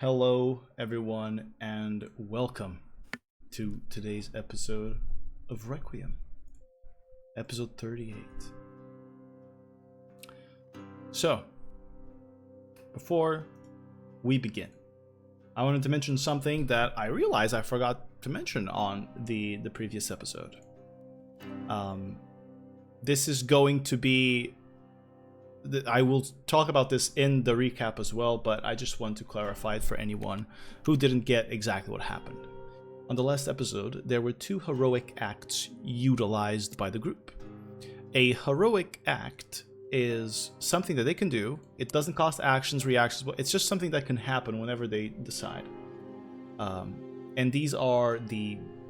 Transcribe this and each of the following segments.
Hello, everyone, and welcome to today's episode of Requiem, episode 38. So, before we begin, I wanted to mention something that I realized I forgot to mention on the previous episode. This is going to be... I will talk about this in the recap as well, but I just want to clarify it for anyone who didn't get exactly what happened. On the last episode, there were two heroic acts utilized by the group. A heroic act is something that they can do. It doesn't cost actions, reactions, but it's just something that can happen whenever they decide. And these are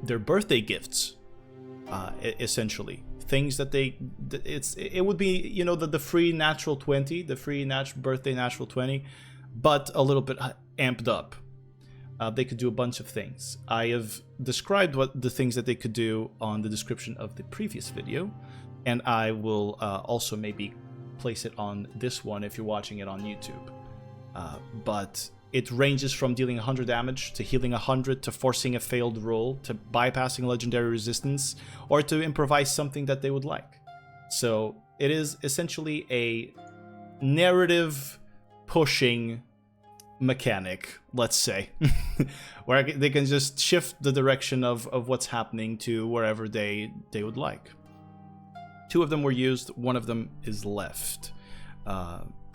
their birthday gifts, essentially. Things that it would be, you know, the free natural 20, the free birthday natural 20, but a little bit amped up. They could do a bunch of things. I have described what the things that they could do on the description of the previous video, and I will also maybe place it on this one if you're watching it on YouTube. But it ranges from dealing 100 damage to healing 100 to forcing a failed roll to bypassing legendary resistance or to improvise something that they would like. So it is essentially a narrative pushing mechanic, let's say, where they can just shift the direction of what's happening to wherever they would like. Two of them were used, one of them is left.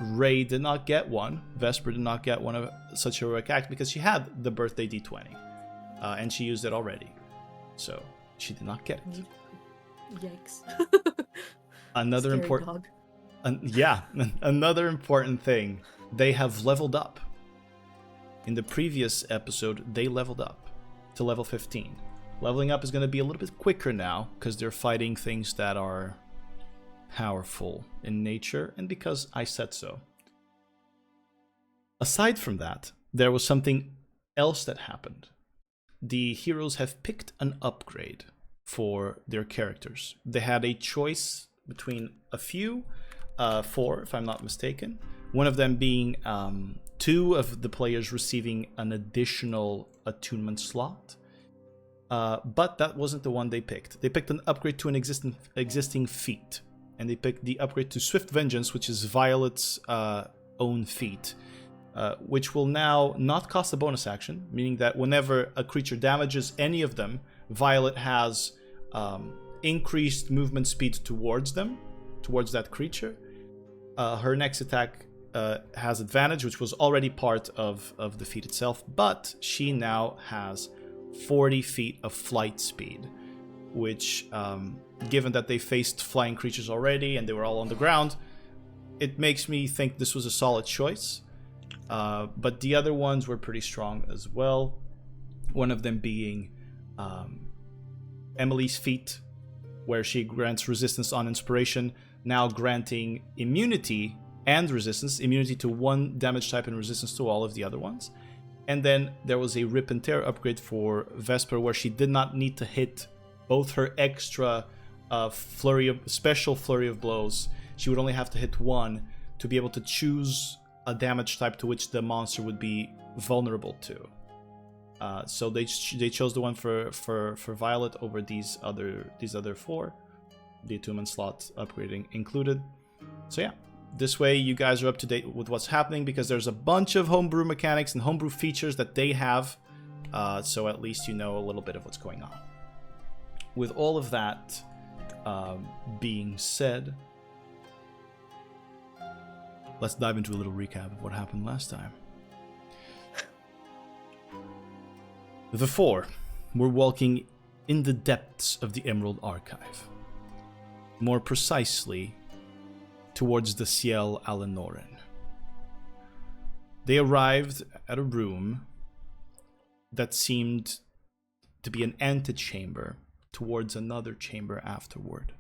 Ray did not get one. Vesper did not get one of such a heroic act because she had the birthday D20, and she used it already, so she did not get it. Yikes! Another important, another important thing: they have leveled up. In the previous episode, they leveled up to level 15. Leveling up is going to be a little bit quicker now because they're fighting things that are powerful in nature, and because I said so. Aside from that, there was something else that happened. The heroes have picked an upgrade for their characters. They had a choice between a few, 4 if I'm not mistaken, one of them being 2 of the players receiving an additional attunement slot. But that wasn't the one they picked. They picked an upgrade to an existing feat. And they picked the upgrade to Swift Vengeance, which is Violet's own feat, which will now not cost a bonus action, meaning that whenever a creature damages any of them, Violet has increased movement speed towards that creature. Her next attack has advantage, which was already part of the feat itself, but she now has 40 feet of flight speed, which... given that they faced flying creatures already and they were all on the ground, it makes me think this was a solid choice. But the other ones were pretty strong as well. One of them being Emily's feat, where she grants resistance on inspiration, now granting immunity and resistance. Immunity to one damage type and resistance to all of the other ones. And then there was a Rip and Tear upgrade for Vesper, where she did not need to hit both her extra special flurry of blows. She would only have to hit one to be able to choose a damage type to which the monster would be vulnerable to. So they chose the one for Violet over these other 4, the attunement slot upgrading included. So yeah, this way you guys are up to date with what's happening, because there's a bunch of homebrew mechanics and homebrew features that they have. So at least you know a little bit of what's going on. With all of that being said, let's dive into a little recap of what happened last time. The 4 were walking in the depths of the Emerald Archive, more precisely towards the Ciel Alenorin. They arrived at a room that seemed to be an antechamber towards another chamber afterward.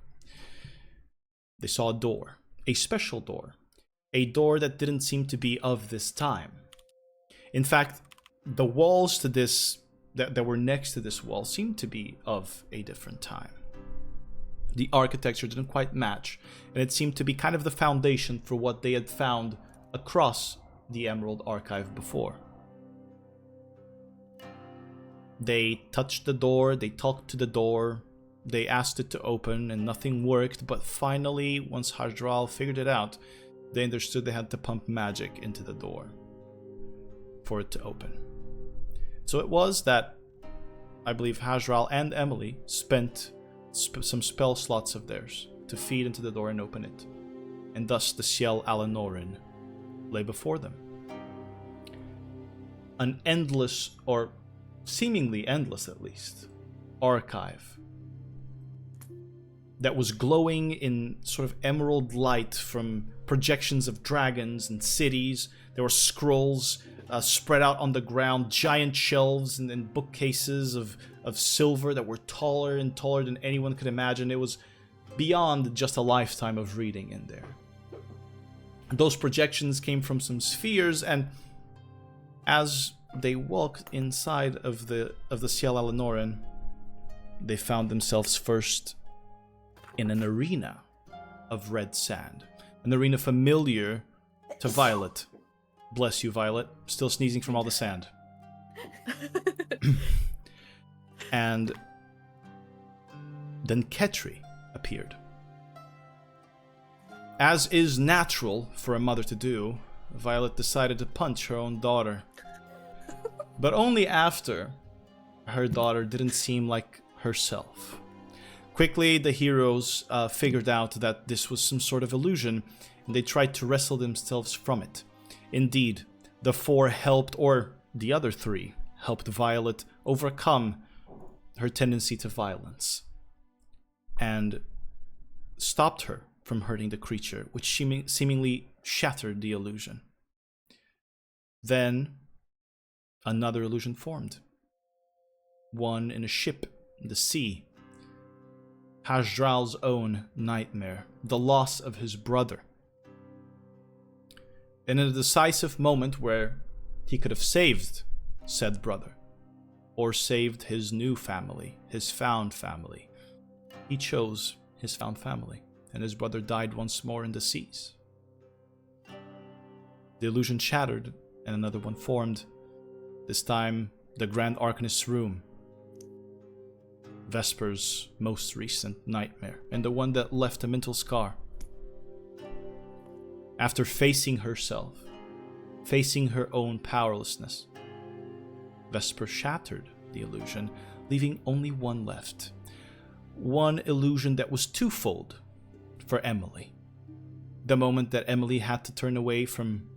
They saw a door, a special door, a door that didn't seem to be of this time. In fact, the walls to this that were next to this wall seemed to be of a different time. The architecture didn't quite match, and it seemed to be kind of the foundation for what they had found across the Emerald Archive before. They touched the door, they talked to the door, they asked it to open, and nothing worked. But finally, once Hajral figured it out, they understood they had to pump magic into the door for it to open. So it was that I believe Hajral and Emily spent some spell slots of theirs to feed into the door and open it. And thus the Ciel Alanorin lay before them. An endless, or seemingly endless at least, archive that was glowing in sort of emerald light from projections of dragons and cities. There were scrolls spread out on the ground, giant shelves and bookcases of silver that were taller and taller than anyone could imagine. It was beyond just a lifetime of reading in there. Those projections came from some spheres, and as they walked inside of the Ciel Alanorin, they found themselves first in an arena of red sand. An arena familiar to Violet. Bless you, Violet. Still sneezing from all the sand. And then Ketri appeared. As is natural for a mother to do, Violet decided to punch her own daughter. But only after her daughter didn't seem like herself. Quickly, the heroes figured out that this was some sort of illusion, and they tried to wrestle themselves from it. Indeed, the four helped, or the other three, helped Violet overcome her tendency to violence and stopped her from hurting the creature, which seemingly shattered the illusion. Then, another illusion formed. One in a ship in the sea. Hajral's own nightmare, the loss of his brother. In a decisive moment where he could have saved said brother, or saved his new family, his found family, he chose his found family, and his brother died once more in the seas. The illusion shattered, and another one formed, this time the Grand Arcanist's room, Vesper's most recent nightmare, and the one that left a mental scar. After facing herself, facing her own powerlessness, Vesper shattered the illusion, leaving only one left. One illusion that was twofold for Emily. The moment that Emily had to turn away from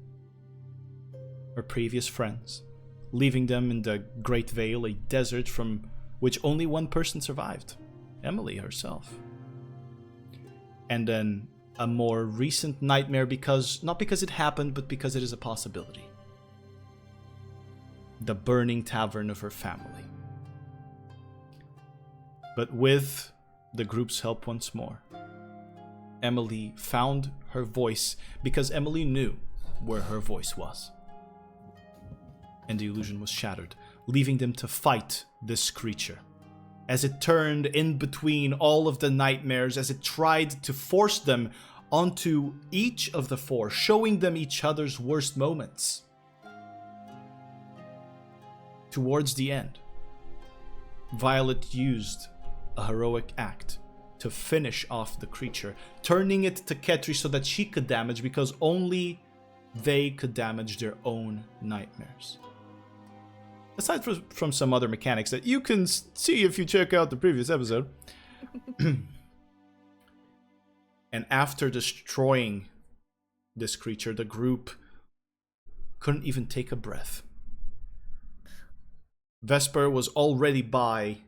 her previous friends, leaving them in the Great Vale, a desert from which only one person survived, Emily herself. And then a more recent nightmare, not because it happened, but because it is a possibility. The burning tavern of her family. But with the group's help once more, Emily found her voice because Emily knew where her voice was. And the illusion was shattered, leaving them to fight this creature. As it turned in between all of the nightmares, as it tried to force them onto each of the four, showing them each other's worst moments. Towards the end, Violet used a heroic act to finish off the creature, turning it to Ketri so that she could damage, because only they could damage their own nightmares. Aside from some other mechanics that you can see if you check out the previous episode. And after destroying this creature, the group couldn't even take a breath. Vesper was already by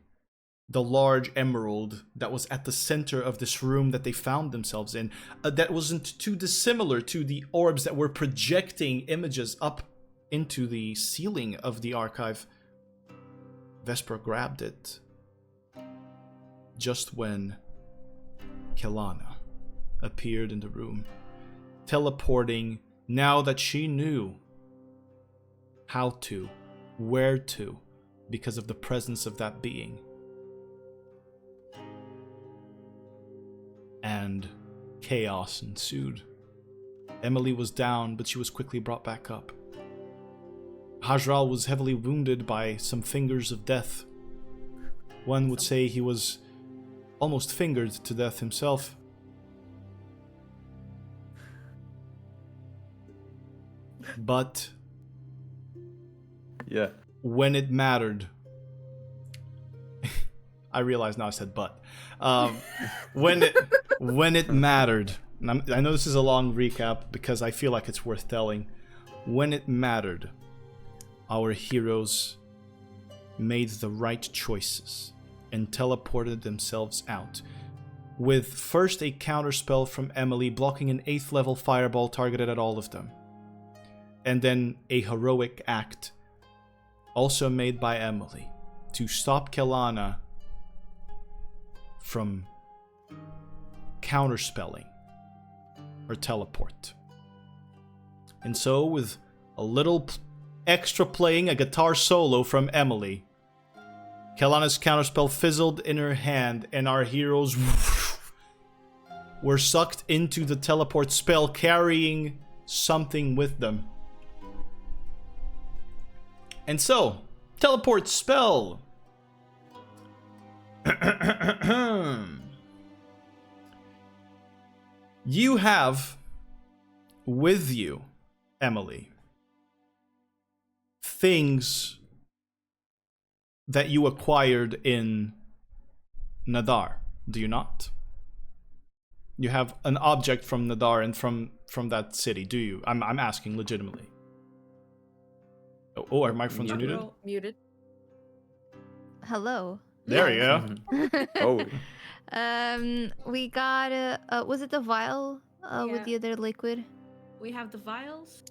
the large emerald that was at the center of this room that they found themselves in. That wasn't too dissimilar to the orbs that were projecting images up into the ceiling of the archive. Vesper grabbed it just when Kelana appeared in the room, teleporting now that she knew how to, where to, because of the presence of that being. And chaos ensued. Emily was down, but she was quickly brought back up. Hajral was heavily wounded by some fingers of death. One would say he was almost fingered to death himself. But Yeah. when it mattered, I realize now I said but. When it mattered, and I know this is a long recap because I feel like it's worth telling. When it mattered, our heroes made the right choices and teleported themselves out. With first a counterspell from Emily blocking an 8th level fireball targeted at all of them. And then a heroic act also made by Emily to stop Kelana from counterspelling her teleport. And so, with a little extra playing a guitar solo from Emily, Kelana's counterspell fizzled in her hand, and our heroes were sucked into the teleport spell, carrying something with them. And so, teleport spell. You have with you, Emily, things that you acquired in Nadar, do you not? You have an object from Nadar and from that city, do you? I'm asking legitimately. Oh, are microphones muted? Muted. Hello. There you go. Oh. We got was it the vial with the other liquid? We have the vials,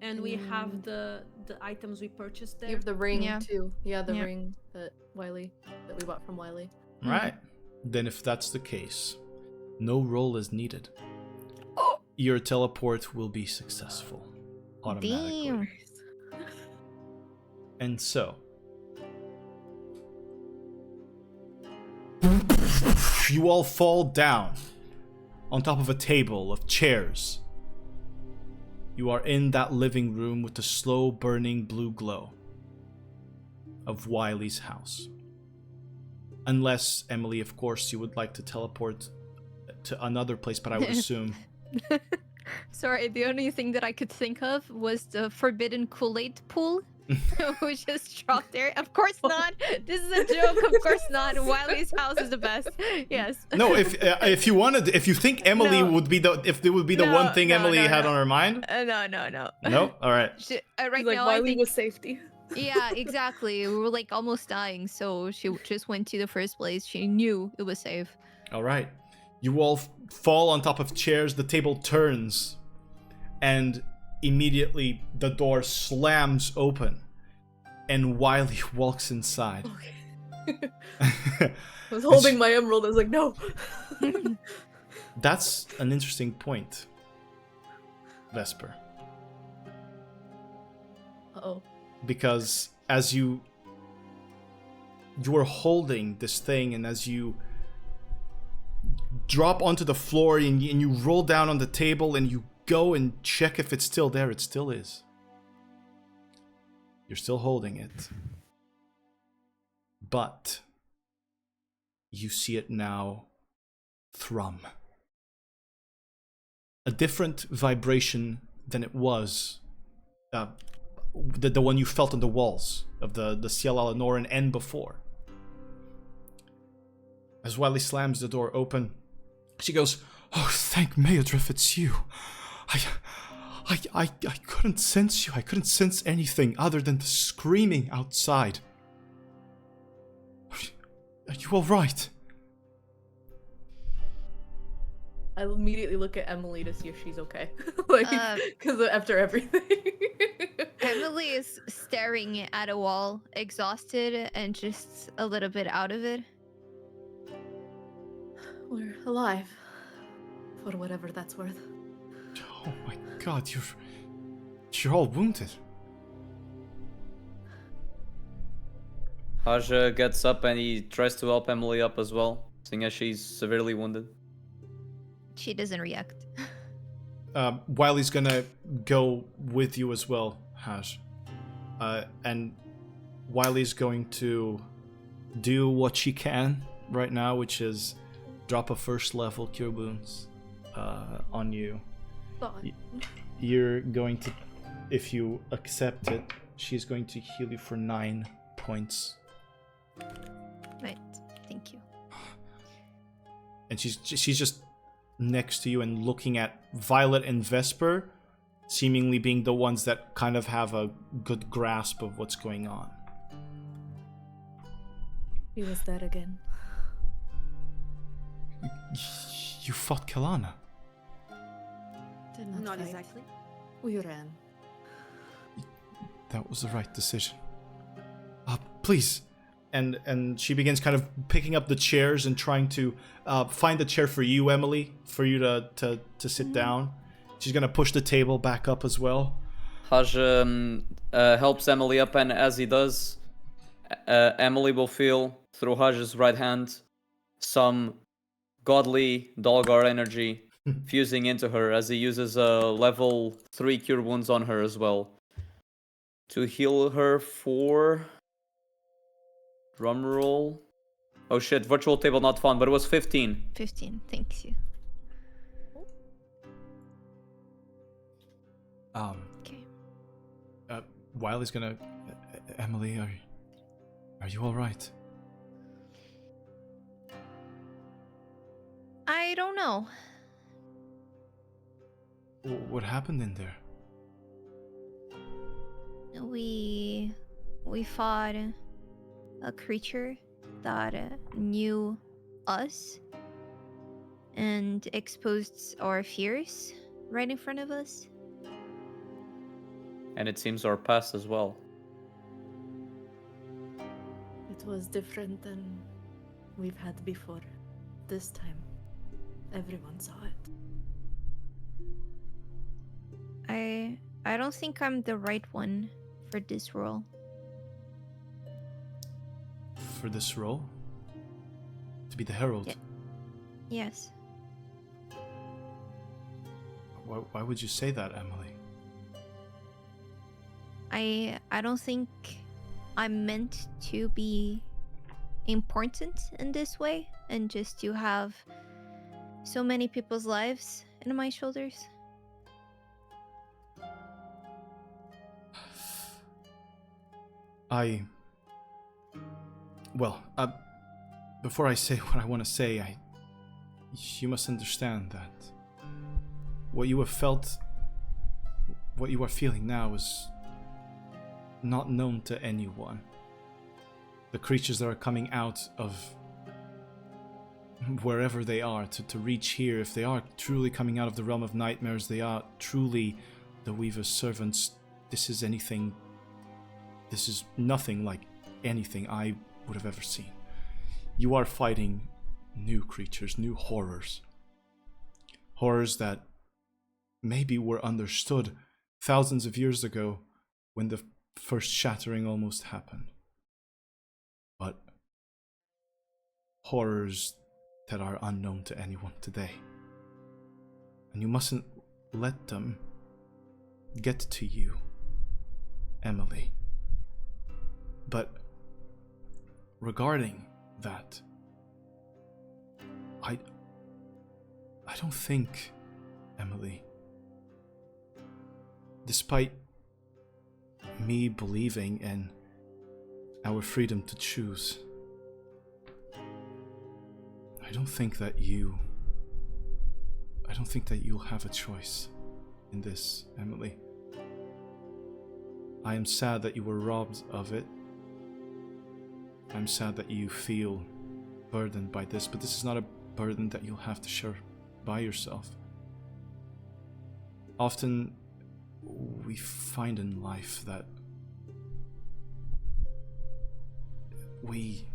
and we have the items we purchased there. You have the ring Yeah. too. Yeah, the Yeah. ring that we bought from Wiley. Right. Then if that's the case, no roll is needed. Your teleport will be successful automatically. Damn. And so, you all fall down on top of a table of chairs. You are in that living room with the slow burning blue glow of Wiley's house. Unless, Emily, of course, you would like to teleport to another place, but I would assume... Sorry, the only thing that I could think of was the forbidden Kool-Aid pool. We just dropped there. Of course not. This is a joke. Of course not. Wiley's house is the best. Yes. No, if you wanted, if you think Emily No. would be the, if it would be the No, one thing no, Emily no, had no. on her mind. No. No, all right. Right Like now, I Wiley think. with safety. Yeah, exactly. We were like almost dying, so she just went to the first place. She knew it was safe. All right. You all fall on top of chairs. The table turns, and immediately the door slams open, and Wiley walks inside. I was holding my emerald. I was like, no. That's an interesting point, Vesper. Uh-oh. Because as you are holding this thing, and as you drop onto the floor and you roll down on the table and you go and check if it's still there, it still is. You're still holding it. But you see it now thrum. A different vibration than it was. The one you felt on the walls of the Ciel Alanoran and before. As Wiley slams the door open, she goes, "Oh, thank Meodrif, it's you. I couldn't sense you. I couldn't sense anything other than the screaming outside. Are you all right?" I immediately look at Emily to see if she's okay. Like, because after everything. Emily is staring at a wall, exhausted and just a little bit out of it. We're alive. For whatever that's worth. Oh my god, you're all wounded. Haja gets up and he tries to help Emily up as well, seeing as she's severely wounded. She doesn't react. Wiley's gonna go with you as well, Haj. And Wiley's going to do what she can right now, which is drop a first level Cure Wounds on you. Fine. You're going to, if you accept it, she's going to heal you for 9 points. Right. Thank you. And she's just next to you and looking at Violet and Vesper, seemingly being the ones that kind of have a good grasp of what's going on. He was there again. You fought Kelana. Did Not fight. exactly. We ran. That was the right decision. Please. And she begins kind of picking up the chairs and trying to find a chair for you, Emily, for you to sit down. She's gonna push the table back up as well. Haj helps Emily up, and as he does, Emily will feel through Haj's right hand some godly Dolgar energy fusing into her as he uses a level 3 Cure Wounds on her as well. To heal her for... drumroll. Oh shit, virtual table not fun, but it was 15. 15. Thank you. Okay. Wiley's gonna... Emily, are you alright? I don't know. What happened in there? We fought a creature that knew us and exposed our fears right in front of us. And it seems our past as well. It was different than we've had before. This time, everyone saw it. I don't think I'm the right one for this role. For this role? To be the Herald? Yeah. Yes. Why would you say that, Emily? I don't think I'm meant to be important in this way and just to have so many people's lives in my shoulders. Before I say what I want to say, you must understand that what you have felt, what you are feeling now is not known to anyone. The creatures that are coming out of wherever they are to reach here, if they are truly coming out of the realm of nightmares, they are truly the Weaver's servants. This is nothing like anything I would have ever seen. You are fighting new creatures, new horrors. Horrors that maybe were understood thousands of years ago when the first shattering almost happened. But horrors that are unknown to anyone today. And you mustn't let them get to you, Emily. But regarding that, I don't think, Emily, despite me believing in our freedom to choose, I don't think that you'll have a choice in this, Emily. I am sad that you were robbed of it. I'm sad that you feel burdened by this, but this is not a burden that you'll have to share by yourself. Often we find in life that we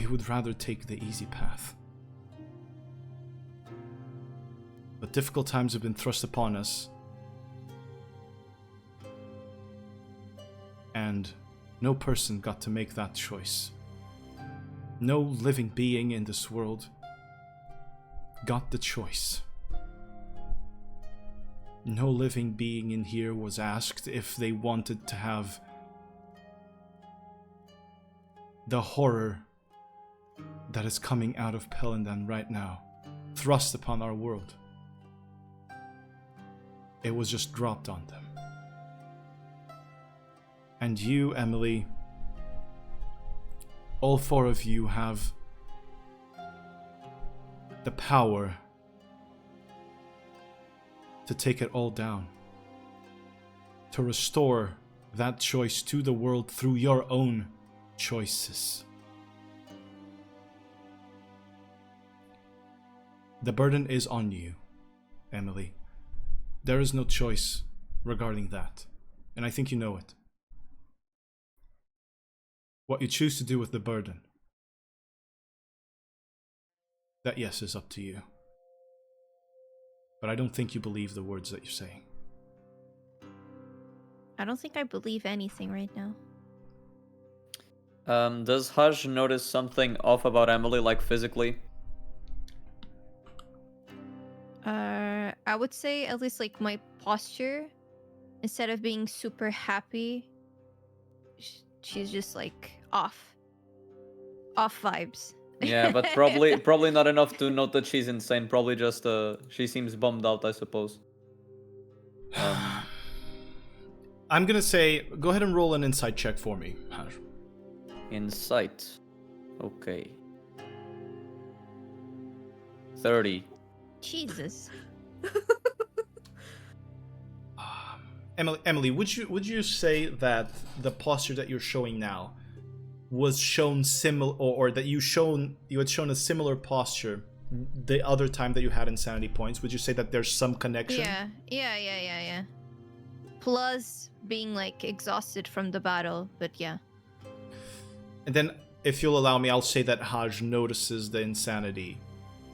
would rather take the easy path. But difficult times have been thrust upon us, and no person got to make that choice. No living being in this world got the choice. No living being in here was asked if they wanted to have the horror that is coming out of Pelindan right now thrust upon our world. It was just dropped on them. And you, Emily, all four of you have the power to take it all down, to restore that choice to the world through your own choices. The burden is on you, Emily. There is no choice regarding that, and I think you know it. What you choose to do with the burden, that, yes, is up to you. But I don't think you believe the words that you're saying. I don't think I believe anything right now. Does Haj notice something off about Emily, like physically? I would say at least like my posture, instead of being super happy, she's just like off vibes. Yeah, but probably not enough to note that she's insane. Probably just she seems bummed out, I suppose. I'm gonna say, go ahead and roll an insight check for me, Haj. Insight. Okay. 30. Jesus. Emily, would you say that the posture that you're showing now was shown similar, or that you had shown a similar posture the other time that you had insanity points? Would you say that there's some connection? Yeah. Plus being like exhausted from the battle, but yeah. And then, if you'll allow me, I'll say that Haj notices the insanity.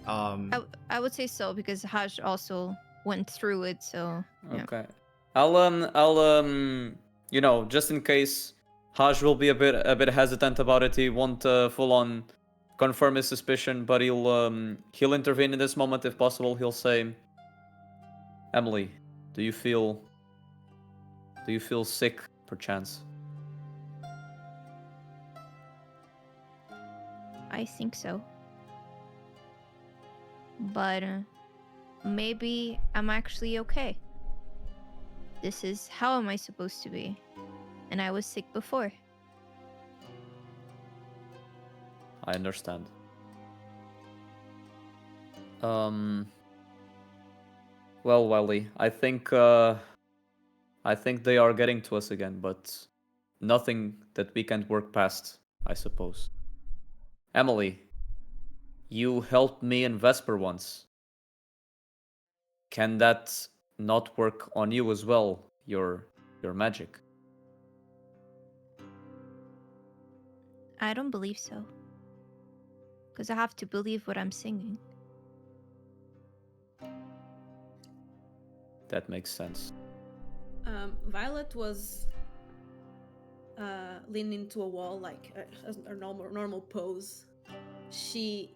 I would say so, because Haj also went through it, so yeah. Okay. I'll you know, just in case Haj will be a bit hesitant about it. He won't full on confirm his suspicion, but he'll intervene in this moment if possible. He'll say, "Emily, do you feel sick perchance?" I think so. But maybe I'm actually okay. This is how am I supposed to be? And I was sick before. I understand. Well, Wally, I think they are getting to us again, but nothing that we can't work past, I suppose. Emily, you helped me and Vesper once. Can that not work on you as well, your magic? I don't believe so. Because I have to believe what I'm singing. That makes sense. Violet was leaning into a wall, like a normal pose. She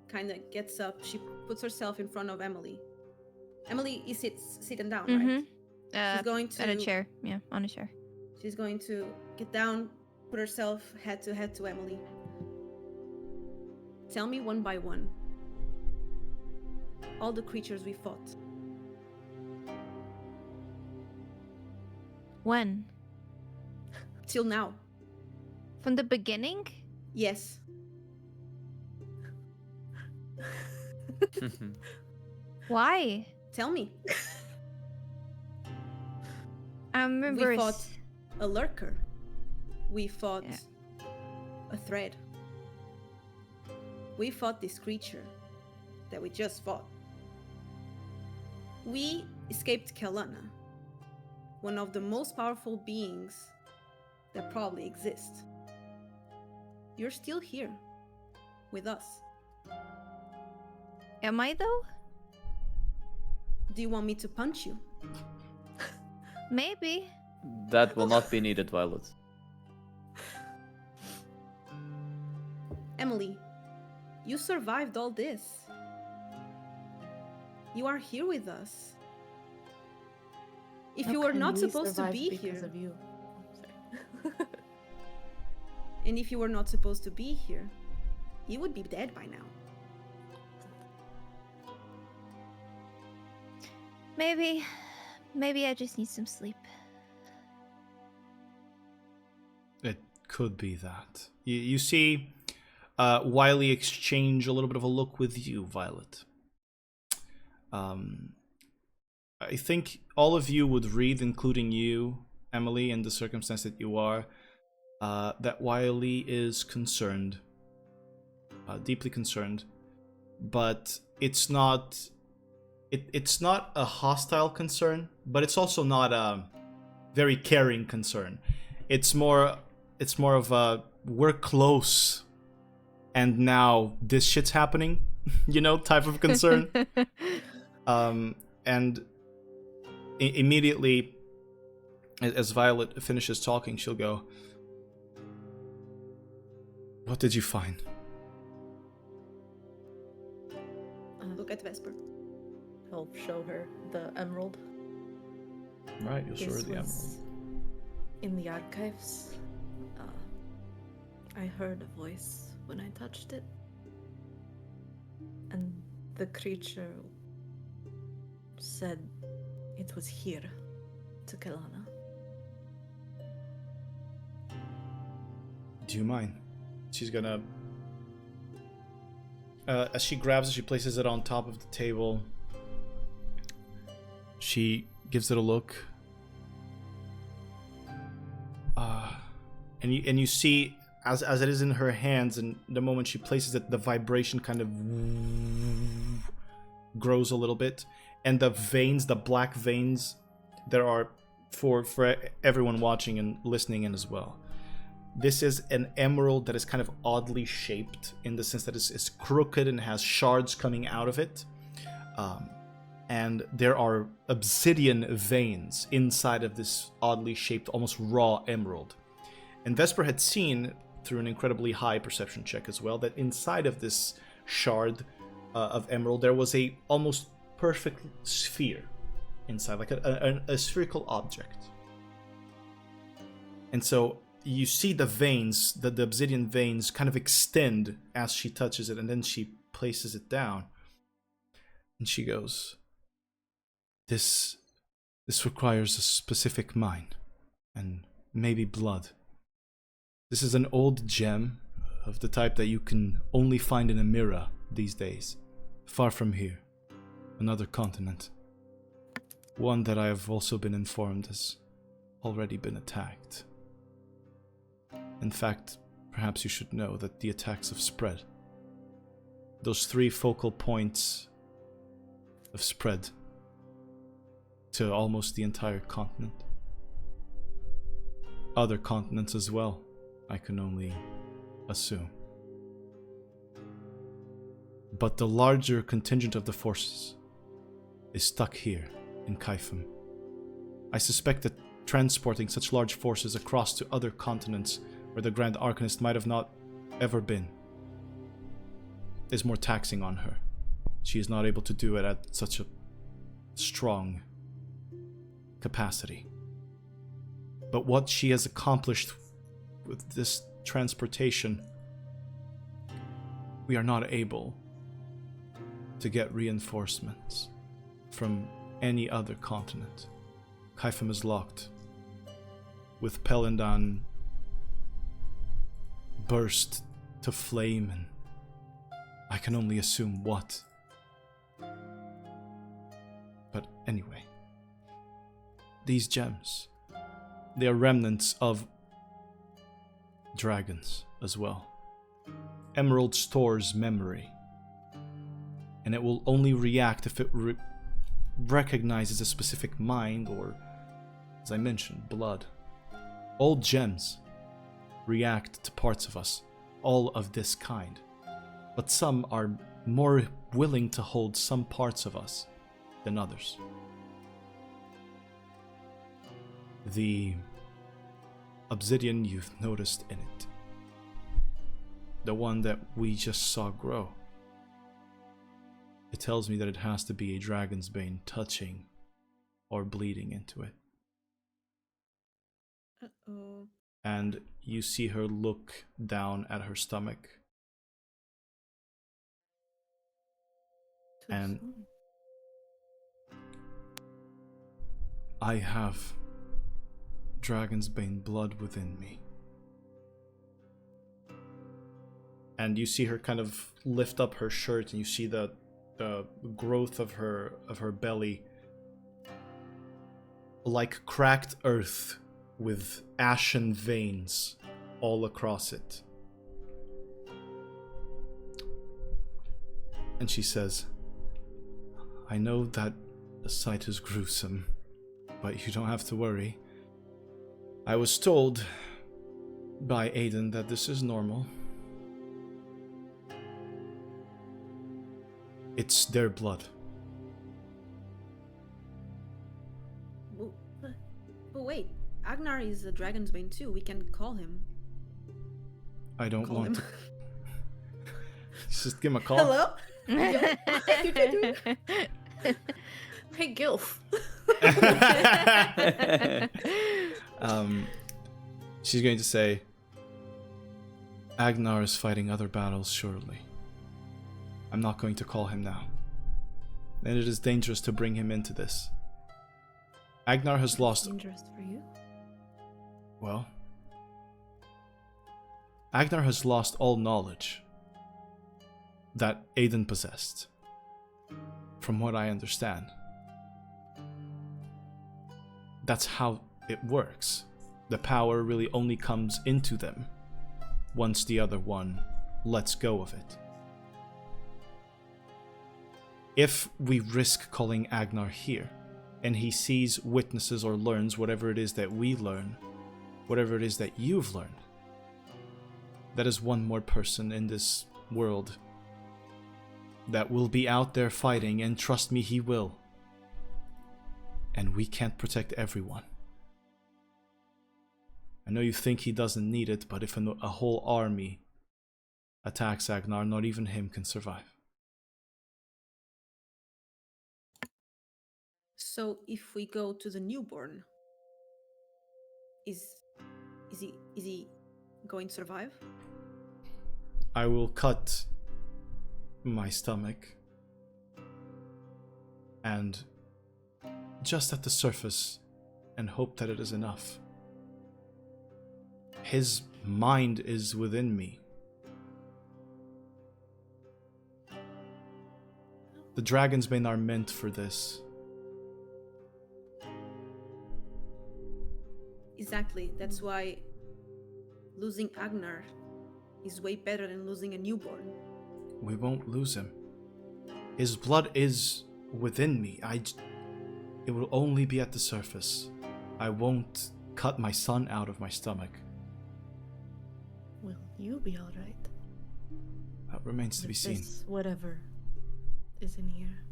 kind of gets up. She puts herself in front of Emily. Emily is sitting down, right? She's going to at a chair. Yeah, on a chair. She's going to get down, put herself head to Emily. Tell me one by one all the creatures we fought. When? Till now. From the beginning? Yes. Why? Tell me. I remember We fought a lurker. We fought a thread. We fought this creature that we just fought. We escaped Kelana, one of the most powerful beings that probably exist. You're still here with us. Am I though? Do you want me to punch you? Maybe. That will not be needed, Violet. Emily, you survived all this. You are here with us. If How you were can not we supposed to survive be because here, of you? Sorry. and if you were not supposed to be here, you would be dead by now. Maybe I just need some sleep. It could be that. You see Wiley exchange a little bit of a look with you, Violet. I think all of you would read, including you, Emily, in the circumstance that you are, that Wiley is concerned. Deeply concerned. But it's not... It's not a hostile concern, but it's also not a very caring concern. It's more of a, we're close, and now this shit's happening, you know, type of concern. And immediately, as Violet finishes talking, she'll go, "What did you find?" Look at Vesper. I'll show her the emerald. Right, you'll show her This the emerald. was in the archives. I heard a voice when I touched it. And the creature said it was here, to Kelana. Do you mind? She's gonna... as she grabs it, she places it on top of the table. She gives it a look. And you see, as it is in her hands, and the moment she places it, the vibration kind of grows a little bit. And the veins, the black veins, there are for everyone watching and listening in as well. This is an emerald that is kind of oddly shaped in the sense that it's crooked and has shards coming out of it. And there are obsidian veins inside of this oddly shaped, almost raw emerald. And Vesper had seen, through an incredibly high perception check as well, that inside of this shard of emerald, there was a almost perfect sphere inside, like a spherical object. And so you see the veins, the obsidian veins, kind of extend as she touches it, and then she places it down. And she goes, This requires a specific mind, and maybe blood. This is an old gem of the type that you can only find in a mirror these days, far from here, another continent. One that I have also been informed has already been attacked. In fact, perhaps you should know that the attacks have spread. Those 3 focal points have spread to almost the entire continent. Other continents as well, I can only assume. But the larger contingent of the forces is stuck here in Kaifem. I suspect that transporting such large forces across to other continents where the Grand Arcanist might have not ever been is more taxing on her. She is not able to do it at such a strong capacity. But what she has accomplished with this transportation, we are not able to get reinforcements from any other continent. Kaifem is locked. With Pelindan burst to flame, and I can only assume what. But anyway, these gems, they are remnants of dragons as well. Emerald stores memory, and it will only react if it recognizes a specific mind or, as I mentioned, blood. Old gems react to parts of us, all of this kind, but some are more willing to hold some parts of us than others. The obsidian you've noticed in it, the one that we just saw grow, it tells me that it has to be a Dragonsbane touching or bleeding into it. Uh-oh. And you see her look down at her stomach. Too And soon. I have Dragonsbane blood within me. And you see her kind of lift up her shirt, and you see the growth of her belly, like cracked earth with ashen veins all across it. And she says, I know that the sight is gruesome, but you don't have to worry. I was told by Aiden that this is normal. It's their blood. But wait, Agnar is a Dragonsbane too. We can call him. I don't Call want him. to. Just give him a call. Hello? Hey, Gilf. She's going to say, Agnar is fighting other battles, surely. I'm not going to call him now. And it is dangerous to bring him into this. Agnar has lost... Dangerous for you? Well... Agnar has lost all knowledge that Aiden possessed. From what I understand. That's how it works. The power really only comes into them once the other one lets go of it. If we risk calling Agnar here, and he sees, witnesses, or learns whatever it is that we learn, whatever it is that you've learned, that is one more person in this world that will be out there fighting, and trust me, he will. And we can't protect everyone. I know you think he doesn't need it, but if a whole army attacks Agnar, not even him can survive. So if we go to the newborn, is he going to survive? I will cut my stomach and just at the surface and hope that it is enough. His mind is within me. The Dragonsbane are meant for this. Exactly. That's why losing Agnar is way better than losing a newborn. We won't lose him. His blood is within me. It will only be at the surface. I won't cut my son out of my stomach. Will you be alright? That remains to be seen. Whatever is in here.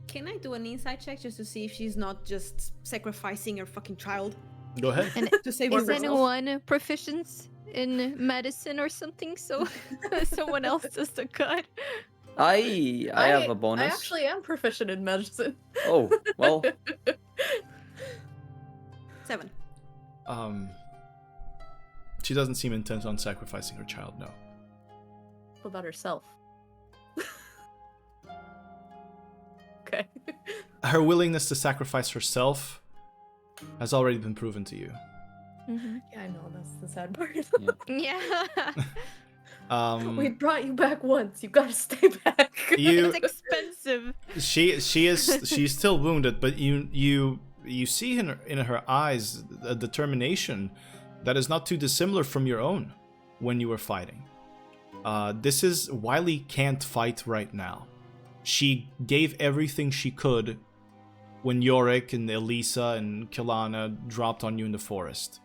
Can I do an insight check just to see if she's not just sacrificing her fucking child Go ahead. And to save is herself? anyone proficient in medicine or something? So someone else does the cut. I have a bonus. I actually am proficient in medicine. Oh, well, 7. She doesn't seem intent on sacrificing her child, no. What about herself? Okay. Her willingness to sacrifice herself has already been proven to you. Mm-hmm. Yeah, I know, that's the sad part. Yeah. We brought you back once, you gotta stay back. It's expensive. She's still wounded, but you see in her eyes a determination that is not too dissimilar from your own when you were fighting. This is Wiley can't fight right now. She gave everything she could when Yorick and Elisa and Kilana dropped on you in the forest.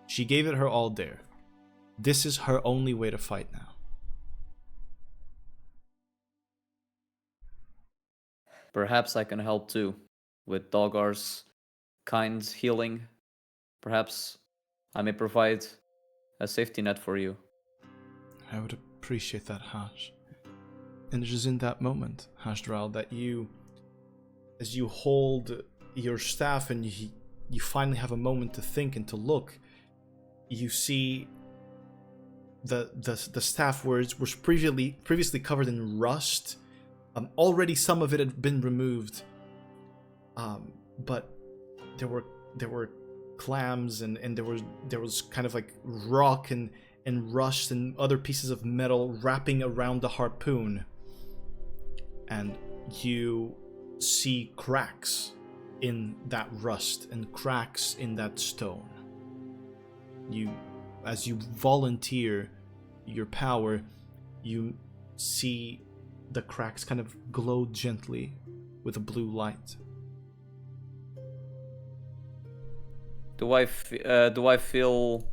She gave it her all there. This is her only way to fight now. perhaps I can help too with Dogar's kind healing. Perhaps I may provide a safety net for you. I would appreciate that, Hash. And it is in that moment, Hashdral, that you, as you hold your staff and you finally have a moment to think and to look, you see the staff was previously covered in rust. Already some of it had been removed, but there were clams and there was kind of like rock and rust and other pieces of metal wrapping around the harpoon, and you see cracks in that rust and cracks in that stone. As you volunteer your power, you see the cracks kind of glow gently with a blue light. Do I feel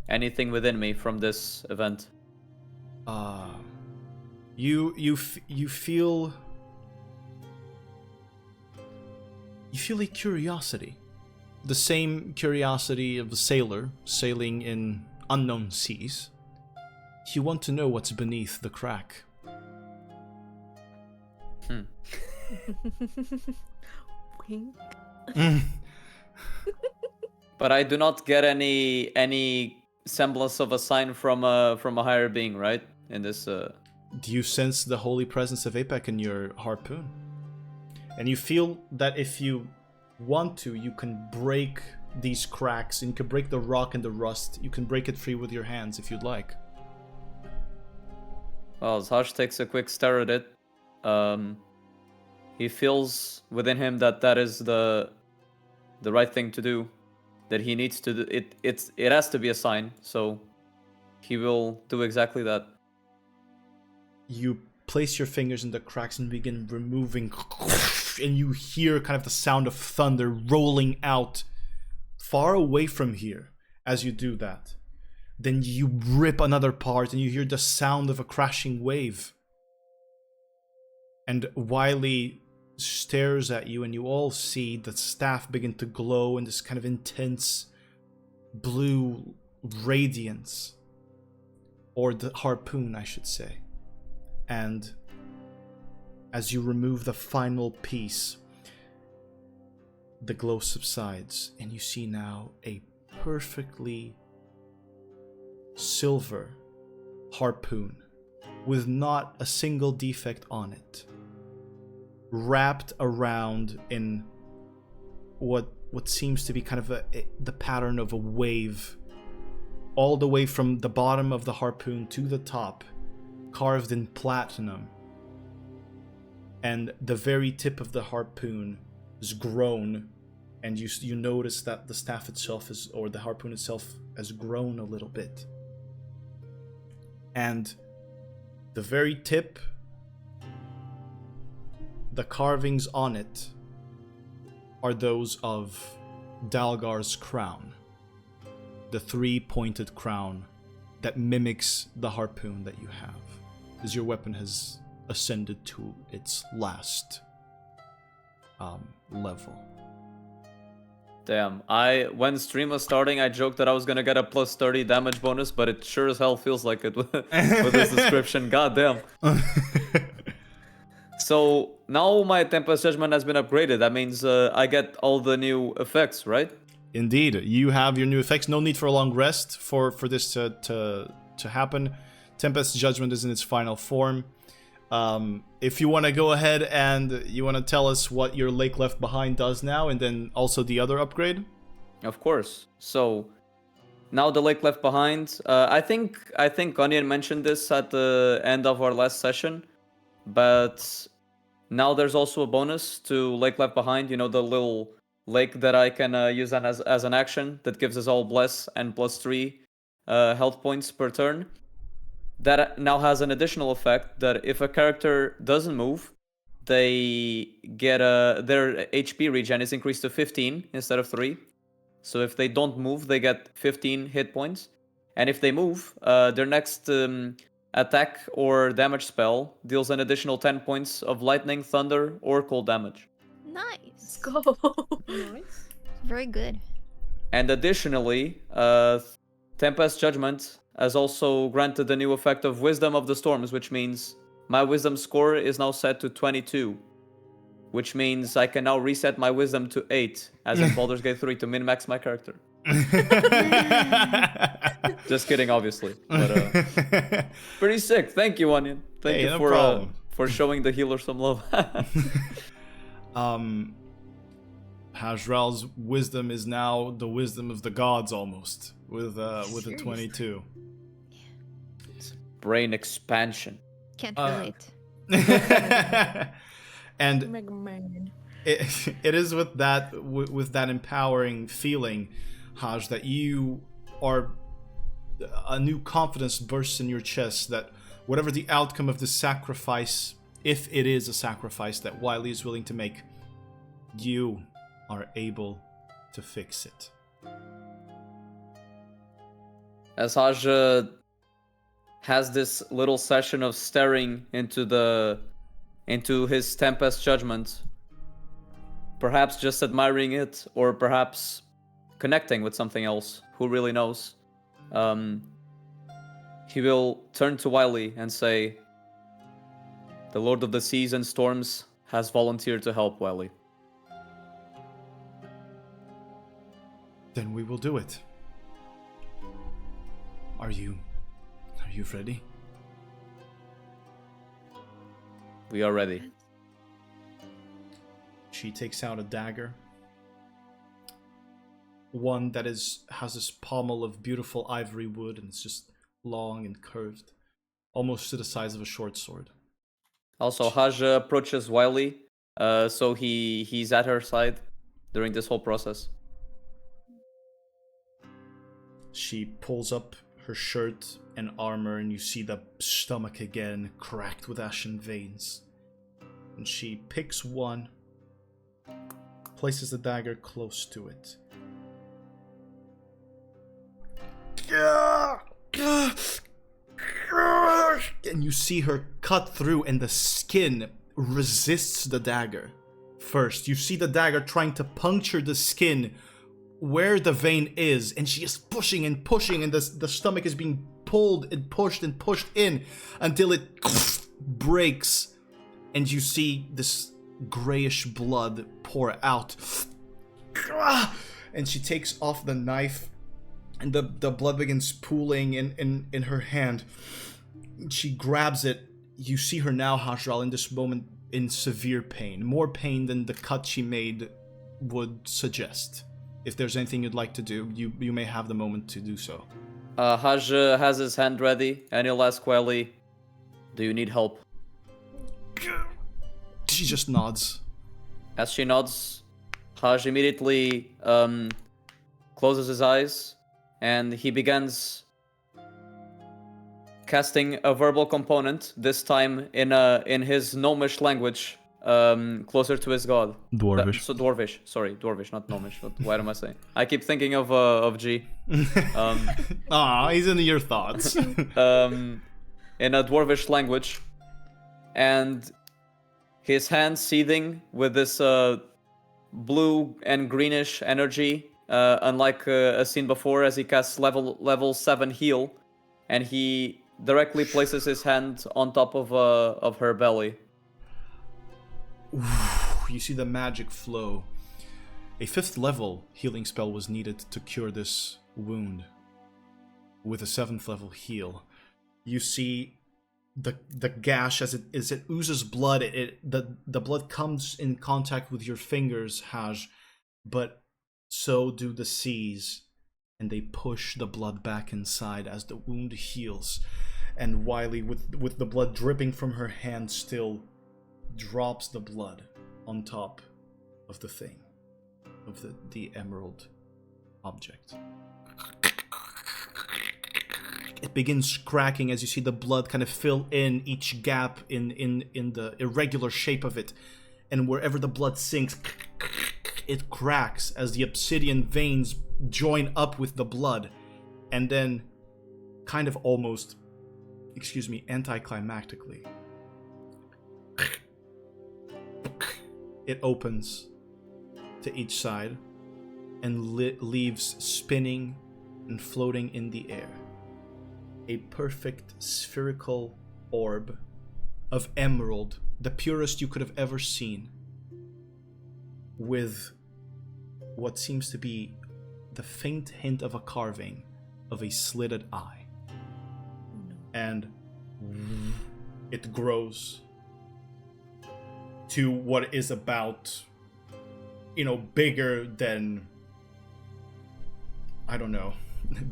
anything within me from this event? You feel a curiosity. The same curiosity of a sailor sailing in unknown seas. You want to know what's beneath the crack. Wink. But I do not get any semblance of a sign from a higher being, right? In this. Do you sense the holy presence of Apec in your harpoon? And you feel that if you want to, you can break these cracks, and you can break the rock and the rust. You can break it free with your hands if you'd like. Well, Zash takes a quick stare at it. He feels within him that is the right thing to do. That he needs to do it. It has to be a sign, so he will do exactly that. You place your fingers in the cracks and begin removing, and you hear kind of the sound of thunder rolling out far away from here as you do that. Then you rip another part and you hear the sound of a crashing wave. And Wiley stares at you, and you all see the staff begin to glow in this kind of intense blue radiance. Or the harpoon, I should say. And as you remove the final piece, the glow subsides, and you see now a perfectly silver harpoon with not a single defect on it, wrapped around in what seems to be kind of the pattern of a wave, all the way from the bottom of the harpoon to the top, carved in platinum. And the very tip of the harpoon is grown, and you notice that the staff itself or the harpoon itself has grown a little bit. And the very tip, the carvings on it are those of Dalgar's crown. The three-pointed crown that mimics the harpoon that you have, as your weapon has ascended to its last level. Damn, when stream was starting, I joked that I was gonna get a plus 30 damage bonus, but it sure as hell feels like it with this description. God damn. So now my Tempest Judgement has been upgraded. That means I get all the new effects, right? Indeed, you have your new effects. No need for a long rest for this to happen. Tempest Judgement is in its final form. If you want to go ahead and you want to tell us what your Lake Left Behind does now, and then also the other upgrade. Of course. So now the Lake Left Behind. I think Onion mentioned this at the end of our last session, but now there's also a bonus to Lake Left Behind. You know, the little lake that I can use as an action that gives us all bless and +3 health points per turn. That now has an additional effect that if a character doesn't move, they get their HP regen is increased to 15 instead of 3. So if they don't move, they get 15 hit points. And if they move, their next attack or damage spell deals an additional 10 points of lightning, thunder, or cold damage. Nice. Go. Nice. Very good. And additionally, Tempest Judgement has also granted the new effect of Wisdom of the Storms, which means my Wisdom score is now set to 22, which means I can now reset my wisdom to 8, as in Baldur's Gate 3, to min-max my character. Just kidding, obviously. But pretty sick. Thank you, Onion. Thank you no for problem. For showing the healer some love. Hajral's wisdom is now the wisdom of the gods almost, with a Seriously. 22. Brain expansion. Can't relate. And Mega Man. it is with that empowering feeling, Haj, that you are a new confidence bursts in your chest that whatever the outcome of this sacrifice, if it is a sacrifice that Wiley is willing to make, you are able to fix it. As Haj has this little session of staring into his Tempest Judgement, perhaps just admiring it, or perhaps connecting with something else, who really knows, he will turn to Wiley and say, "The Lord of the Seas and Storms has volunteered to help Wiley." Then we will do it. Are you ready? We are ready. She takes out a dagger. One that has this pommel of beautiful ivory wood, and it's just long and curved, almost to the size of a short sword. Also, Haj approaches Wiley, so he's at her side during this whole process. She pulls up her shirt and armor, and you see the stomach again, cracked with ashen veins. And she picks one, places the dagger close to it. And you see her cut through, and the skin resists the dagger. First, you see the dagger trying to puncture the skin where the vein is, and she is pushing and pushing, and the stomach is being pulled and pushed in until it breaks, and you see this grayish blood pour out. And she takes off the knife, and the blood begins pooling in her hand. She grabs it. You see her now, Hajral, in this moment in severe pain. More pain than the cut she made would suggest. If there's anything you'd like to do, you may have the moment to do so. Haj has his hand ready, and he'll ask Wiley, "Do you need help?" She just nods. As she nods, Haj immediately closes his eyes, and he begins casting a verbal component, this time in his gnomish language, closer to his god. Dwarvish. Dwarvish. Sorry, Dwarvish, not gnomish. What am I saying? I keep thinking of G. He's in your thoughts. In a Dwarvish language, and his hand seething with this blue and greenish energy, unlike a scene before, as he casts level 7 heal, and he directly places his hand on top of her belly. You see the magic flow. A 5th level healing spell was needed to cure this wound. With a 7th level heal, you see the gash as it oozes blood. The blood comes in contact with your fingers, Haj, but so do the seas, and they push the blood back inside as the wound heals. And Wiley, with the blood dripping from her hand still, drops the blood on top of the thing, of the emerald object. It begins cracking as you see the blood kind of fill in each gap in the irregular shape of it, and wherever the blood sinks, it cracks as the obsidian veins join up with the blood, and then kind of almost, anticlimactically, it opens to each side and leaves spinning and floating in the air. A perfect spherical orb of emerald, the purest you could have ever seen, with what seems to be the faint hint of a carving of a slitted eye. And it grows to what is about, bigger than, I don't know,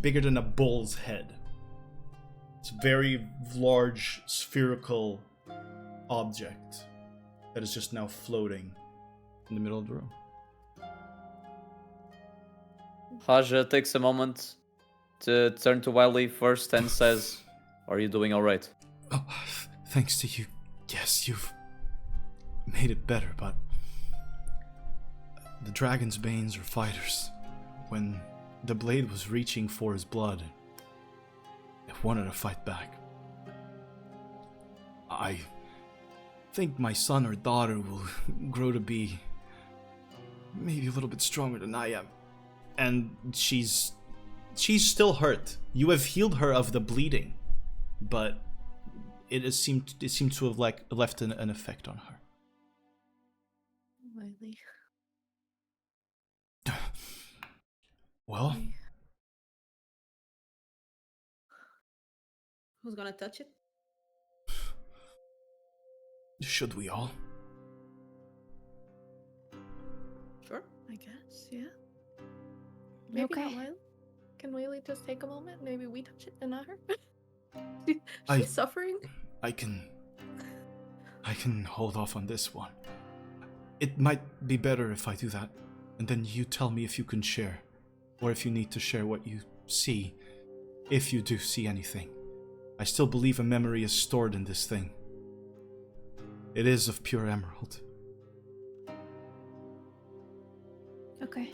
bigger than a bull's head. It's a very large spherical object that is just now floating in the middle of the room. Haja takes a moment to turn to Wiley first and says, "Are you doing alright?" Oh, thanks to you. Yes, you've made it better, but the Dragonsbanes are fighters. When the blade was reaching for his blood, I wanted to fight back. I think my son or daughter will grow to be maybe a little bit stronger than I am. And she's still hurt. You have healed her of the bleeding, but it seemed to have left an effect on her. Wiley. Well, Who's gonna touch it? should we all? Sure. I guess, yeah. Maybe Okay. not Wiley. Can Wiley just take a moment? Maybe we touch it and not her? I- She's suffering? I can hold off on this one. It might be better if I do that, and then you tell me if you can share, or if you need to share what you see, if you do see anything. I still believe a memory is stored in this thing. It is of pure emerald. Okay.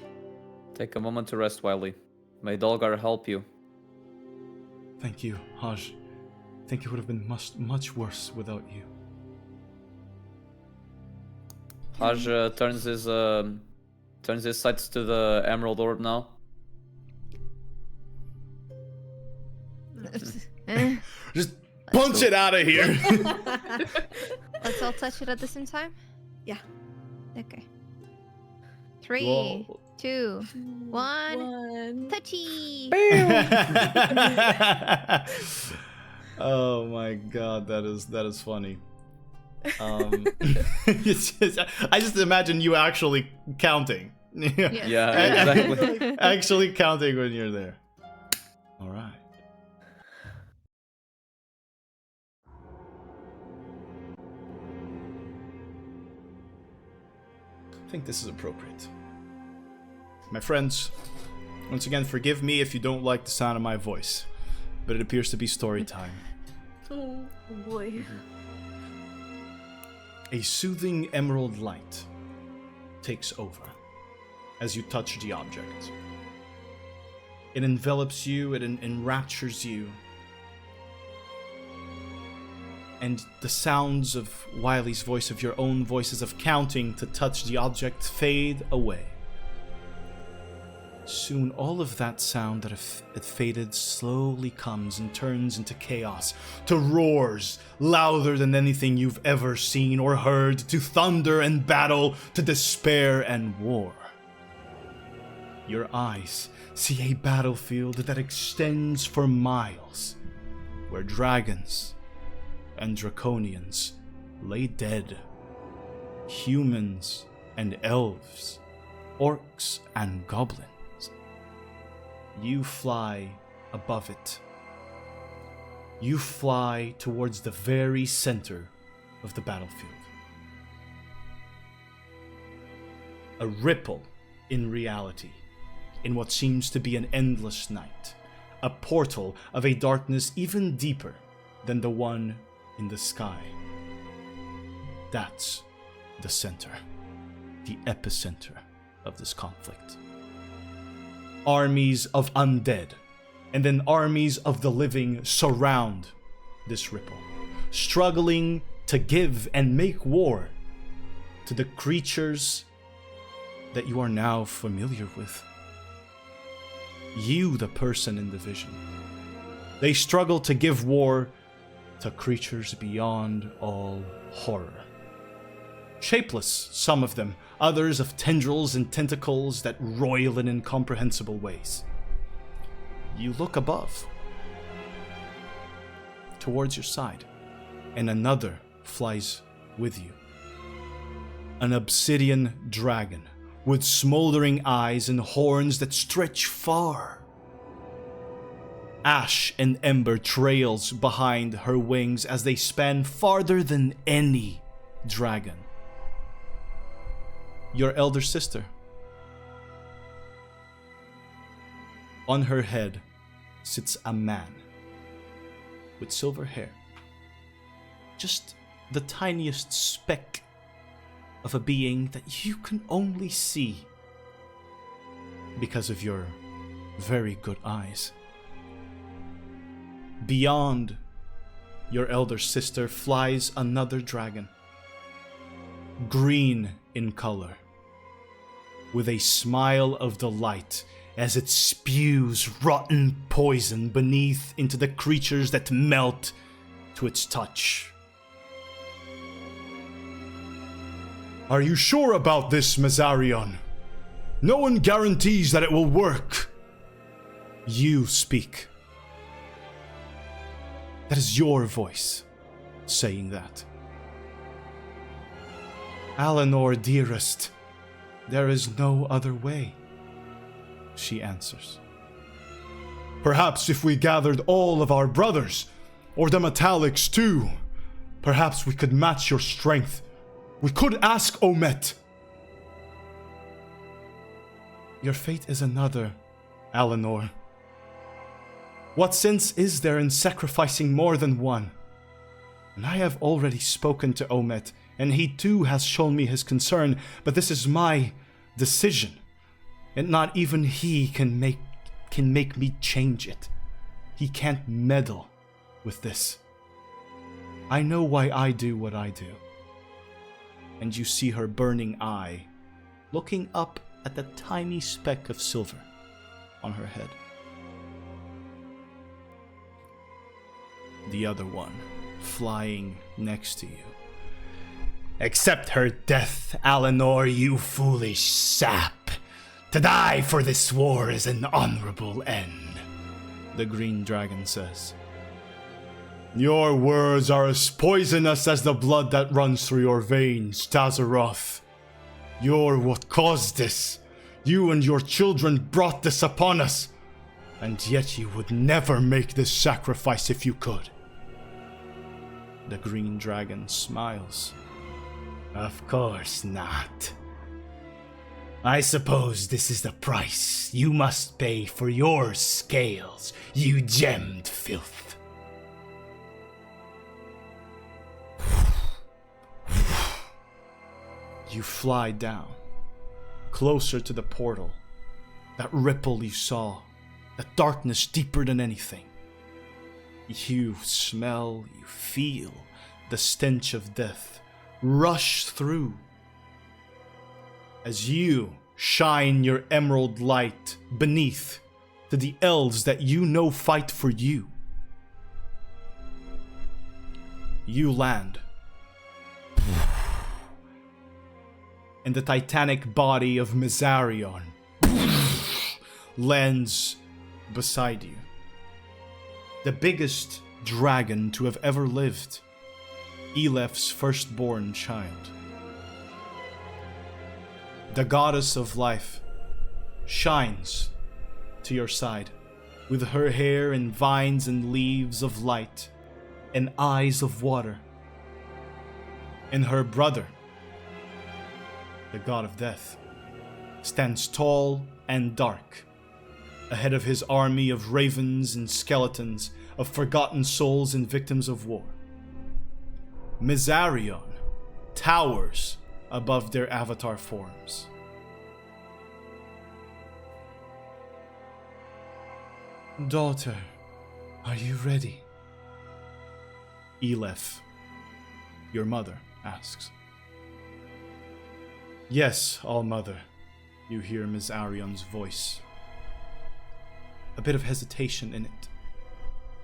Take a moment to rest, Wiley. May Dolgar help you. Thank you, Haj. I think it would have been much worse without you. Haj turns his sights to the emerald orb now. Just punch it out of here! Let's all touch it at the same time? Yeah. Okay. 3, Whoa. 2, 1. Touchy! Oh my god, that is funny. I just imagine you actually counting. Yes. Yeah, exactly. Actually counting when you're there. All right. I think this is appropriate. My friends, once again, forgive me if you don't like the sound of my voice, but it appears to be story time. Oh boy. A soothing emerald light takes over as you touch the object. It envelops you, it enraptures you, and the sounds of Wiley's voice, of your own voices of counting to touch the object, fade away. Soon all of that sound that had faded slowly comes and turns into chaos, to roars louder than anything you've ever seen or heard, to thunder and battle, to despair and war. Your eyes see a battlefield that extends for miles, where dragons and draconians lay dead, humans and elves, orcs and goblins. You fly above it. You fly towards the very center of the battlefield. A ripple in reality, in what seems to be an endless night. A portal of a darkness even deeper than the one in the sky. That's the center, the epicenter of this conflict. Armies of undead, and then armies of the living surround this ripple, struggling to give and make war to the creatures that you are now familiar with. You, the person in the vision. They struggle to give war to creatures beyond all horror. Shapeless, some of them, others of tendrils and tentacles that roil in incomprehensible ways. You look above, towards your side, and another flies with you. An obsidian dragon with smoldering eyes and horns that stretch far. Ash and ember trails behind her wings as they span farther than any dragon. Your elder sister. On her head sits a man with silver hair. Just the tiniest speck of a being that you can only see because of your very good eyes. Beyond your elder sister flies another dragon, green in color, with a smile of delight as it spews rotten poison beneath into the creatures that melt to its touch. Are you sure about this, Mazarion? No one guarantees that it will work. You speak. That is your voice saying that. Alanor, dearest, there is no other way, she answers. Perhaps if we gathered all of our brothers, or the Metallics too, perhaps we could match your strength. We could ask Omet. Your fate is another, Alanor. What sense is there in sacrificing more than one? And I have already spoken to Omet, and he too has shown me his concern, but this is my decision, and not even he can make me change it. He can't meddle with this. I know why I do what I do. And you see her burning eye, looking up at the tiny speck of silver on her head. The other one, flying next to you. Accept her death, Alanor, you foolish sap. To die for this war is an honorable end, the green dragon says. Your words are as poisonous as the blood that runs through your veins, Tazaroth. You're what caused this. You and your children brought this upon us. And yet you would never make this sacrifice if you could. The green dragon smiles. Of course not. I suppose this is the price you must pay for your scales, you gemmed filth. You fly down, closer to the portal. That ripple you saw, that darkness deeper than anything. You smell, you feel the stench of death rush through. As you shine your emerald light beneath to the elves that you know fight for you. You land. And the titanic body of Mazarion lands beside you. The biggest dragon to have ever lived. Elef's firstborn child. The goddess of life shines to your side with her hair in vines and leaves of light and eyes of water. And her brother, the god of death, stands tall and dark ahead of his army of ravens and skeletons, of forgotten souls and victims of war. Mazarion towers above their avatar forms. Daughter, are you ready? Elef, your mother, asks. Yes, All-Mother, you hear Mazarion's voice. A bit of hesitation in it,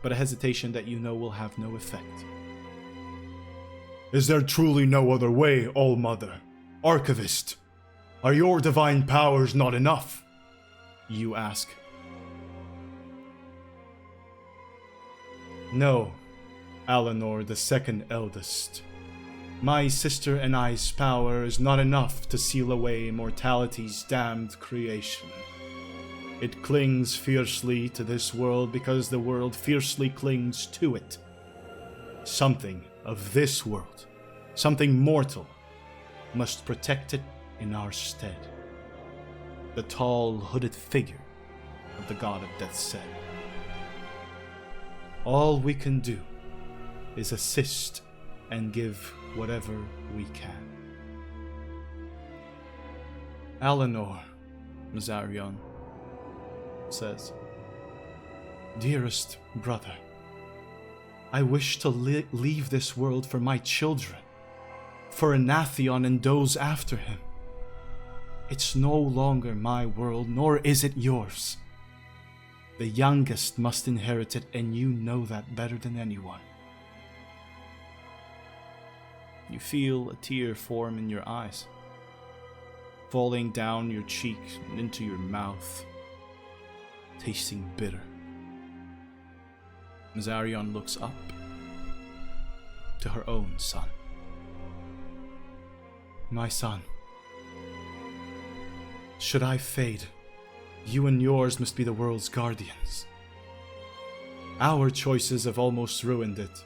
but a hesitation that you know will have no effect. Is there truly no other way, All-Mother? Archivist, Are your divine powers not enough? You ask. No, Alanor, the second eldest. My sister and I's power is not enough to seal away mortality's damned creation. It clings fiercely to this world because the world fiercely clings to it. Something of this world, something mortal, must protect it in our stead. The tall, hooded figure of the god of death said. All we can do is assist and give whatever we can. Alanor, Mazarion says, Dearest brother, I wish to leave this world for my children, for Anathion and those after him. It's no longer my world, nor is it yours. The youngest must inherit it, and you know that better than anyone. You feel a tear form in your eyes, falling down your cheek and into your mouth, tasting bitter. Mazarion looks up to her own son. My son, should I fade, you and yours must be the world's guardians. Our choices have almost ruined it,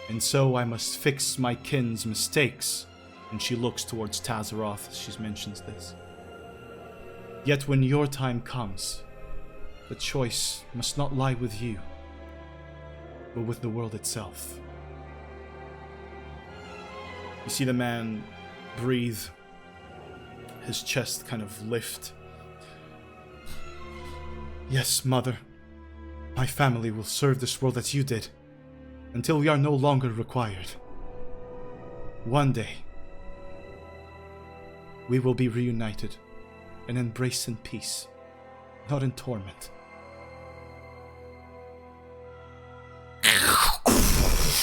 and so I must fix my kin's mistakes. And she looks towards Tazaroth as she mentions this. Yet when your time comes, the choice must not lie with you, but with the world itself. You see the man breathe, his chest kind of lift. Yes, mother, my family will serve this world as you did, until we are no longer required. One day, we will be reunited and embrace in peace, not in torment.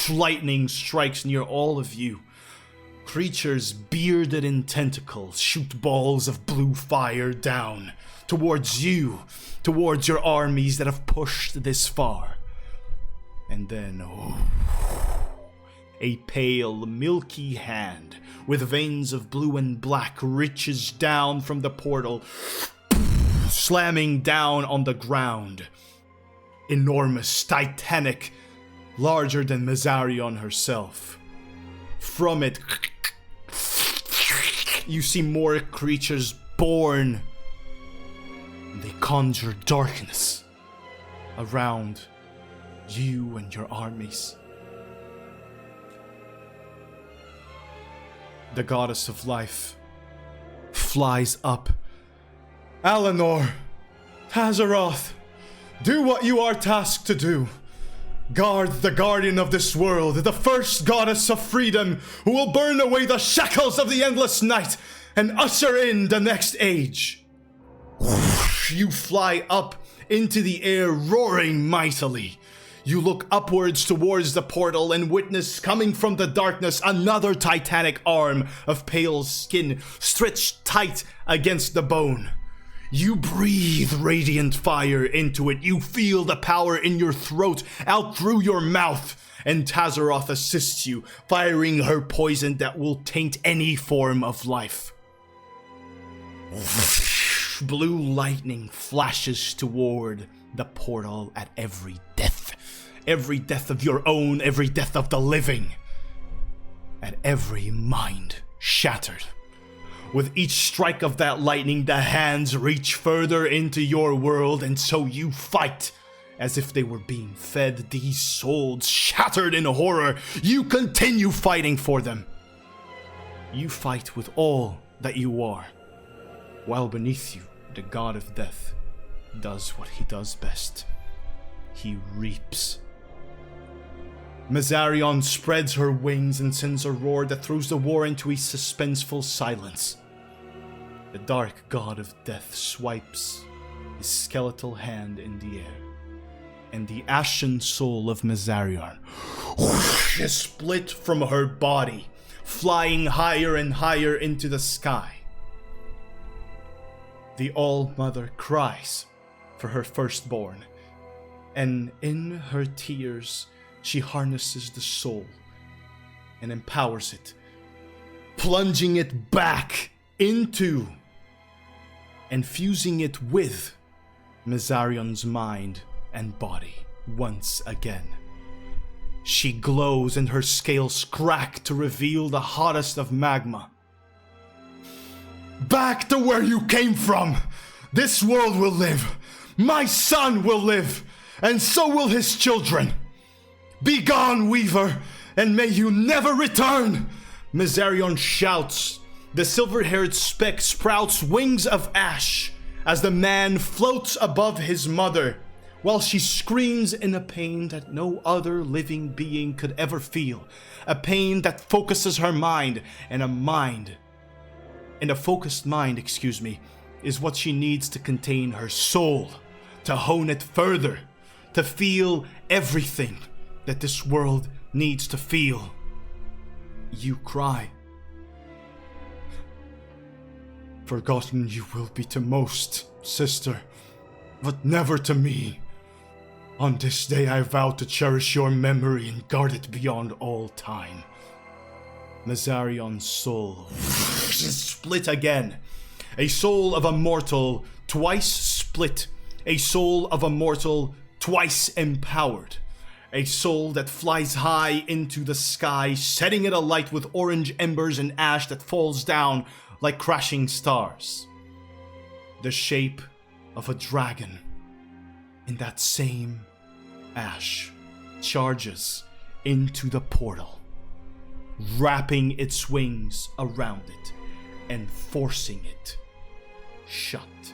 Lightning strikes near all of you. Creatures bearded in tentacles shoot balls of blue fire down towards you, towards your armies that have pushed this far. And then, a pale, milky hand with veins of blue and black reaches down from the portal, slamming down on the ground. Enormous, titanic, larger than Mazarion herself. From it, you see more creatures born. They conjure darkness around you and your armies. The goddess of life flies up. Alanor, Tazaroth, do what you are tasked to do. Guard the guardian of this world, the first goddess of freedom, who will burn away the shackles of the endless night and usher in the next age. You fly up into the air, roaring mightily. You look upwards towards the portal and witness coming from the darkness another titanic arm of pale skin stretched tight against the bone. You breathe radiant fire into it. You feel the power in your throat out through your mouth. And Tazaroth assists you, firing her poison that will taint any form of life. Blue lightning flashes toward the portal at every death. Every death of your own, every death of the living. At every mind shattered. With each strike of that lightning, the hands reach further into your world, and so you fight as if they were being fed these souls, shattered in horror. You continue fighting for them. You fight with all that you are, while beneath you, the god of death does what he does best. He reaps. Mazarion spreads her wings and sends a roar that throws the war into a suspenseful silence. The dark god of death swipes his skeletal hand in the air, and the ashen soul of Mazarion is split from her body, flying higher and higher into the sky. the All-Mother cries for her firstborn, and in her tears she harnesses the soul and empowers it, plunging it back into and fusing it with Mizarion's mind and body once again. She glows and her scales crack to reveal the hottest of magma. Back to where you came from! This world will live! My son will live! And so will his children! Be gone, Weaver, and may you never return! Mizarion shouts. The silver-haired speck sprouts wings of ash as the man floats above his mother, while she screams in a pain that no other living being could ever feel. A pain that focuses her mind, and a focused mind, is what she needs to contain her soul, to hone it further, to feel everything that this world needs to feel. You cry. Forgotten you will be to most, sister, but never to me. On this day I vow to cherish your memory and guard it beyond all time. Mizarion's soul is split again. A soul of a mortal twice split. A soul of a mortal twice empowered. A soul that flies high into the sky, setting it alight with orange embers and ash that falls down like crashing stars. The shape of a dragon in that same ash charges into the portal, wrapping its wings around it and forcing it shut.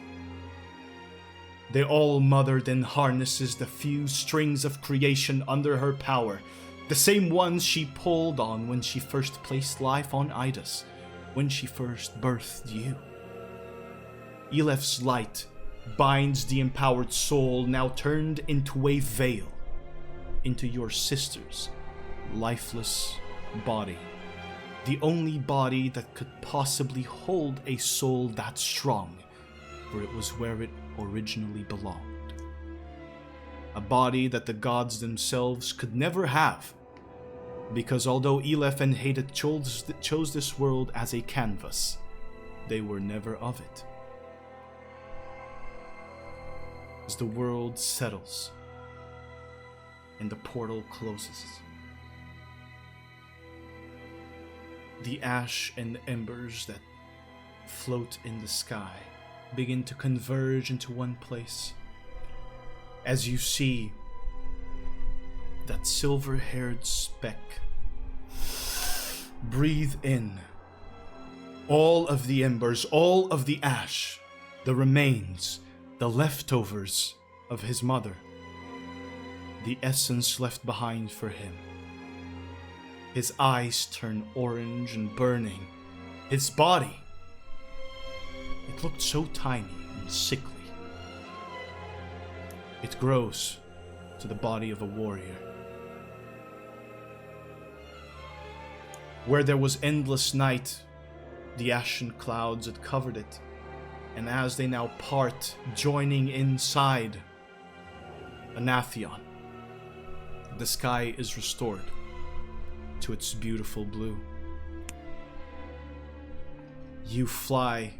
The All-Mother then harnesses the few strings of creation under her power, the same ones she pulled on when she first placed life on Idas, when she first birthed you. Elef's light binds the empowered soul, now turned into a veil, into your sister's lifeless body. The only body that could possibly hold a soul that strong, for it was where it originally belonged. A body that the gods themselves could never have, because although Elef and Hadeth chose this world as a canvas, they were never of it. As the world settles and the portal closes, the ash and embers that float in the sky begin to converge into one place as you see that silver-haired speck breathe in all of the embers, all of the ash, the remains, the leftovers of his mother, the essence left behind for him. His eyes turn orange and burning. His body, it looked so tiny and sickly. It grows to the body of a warrior. Where there was endless night, the ashen clouds had covered it, and as they now part, joining inside Anathion, the sky is restored to its beautiful blue. You fly,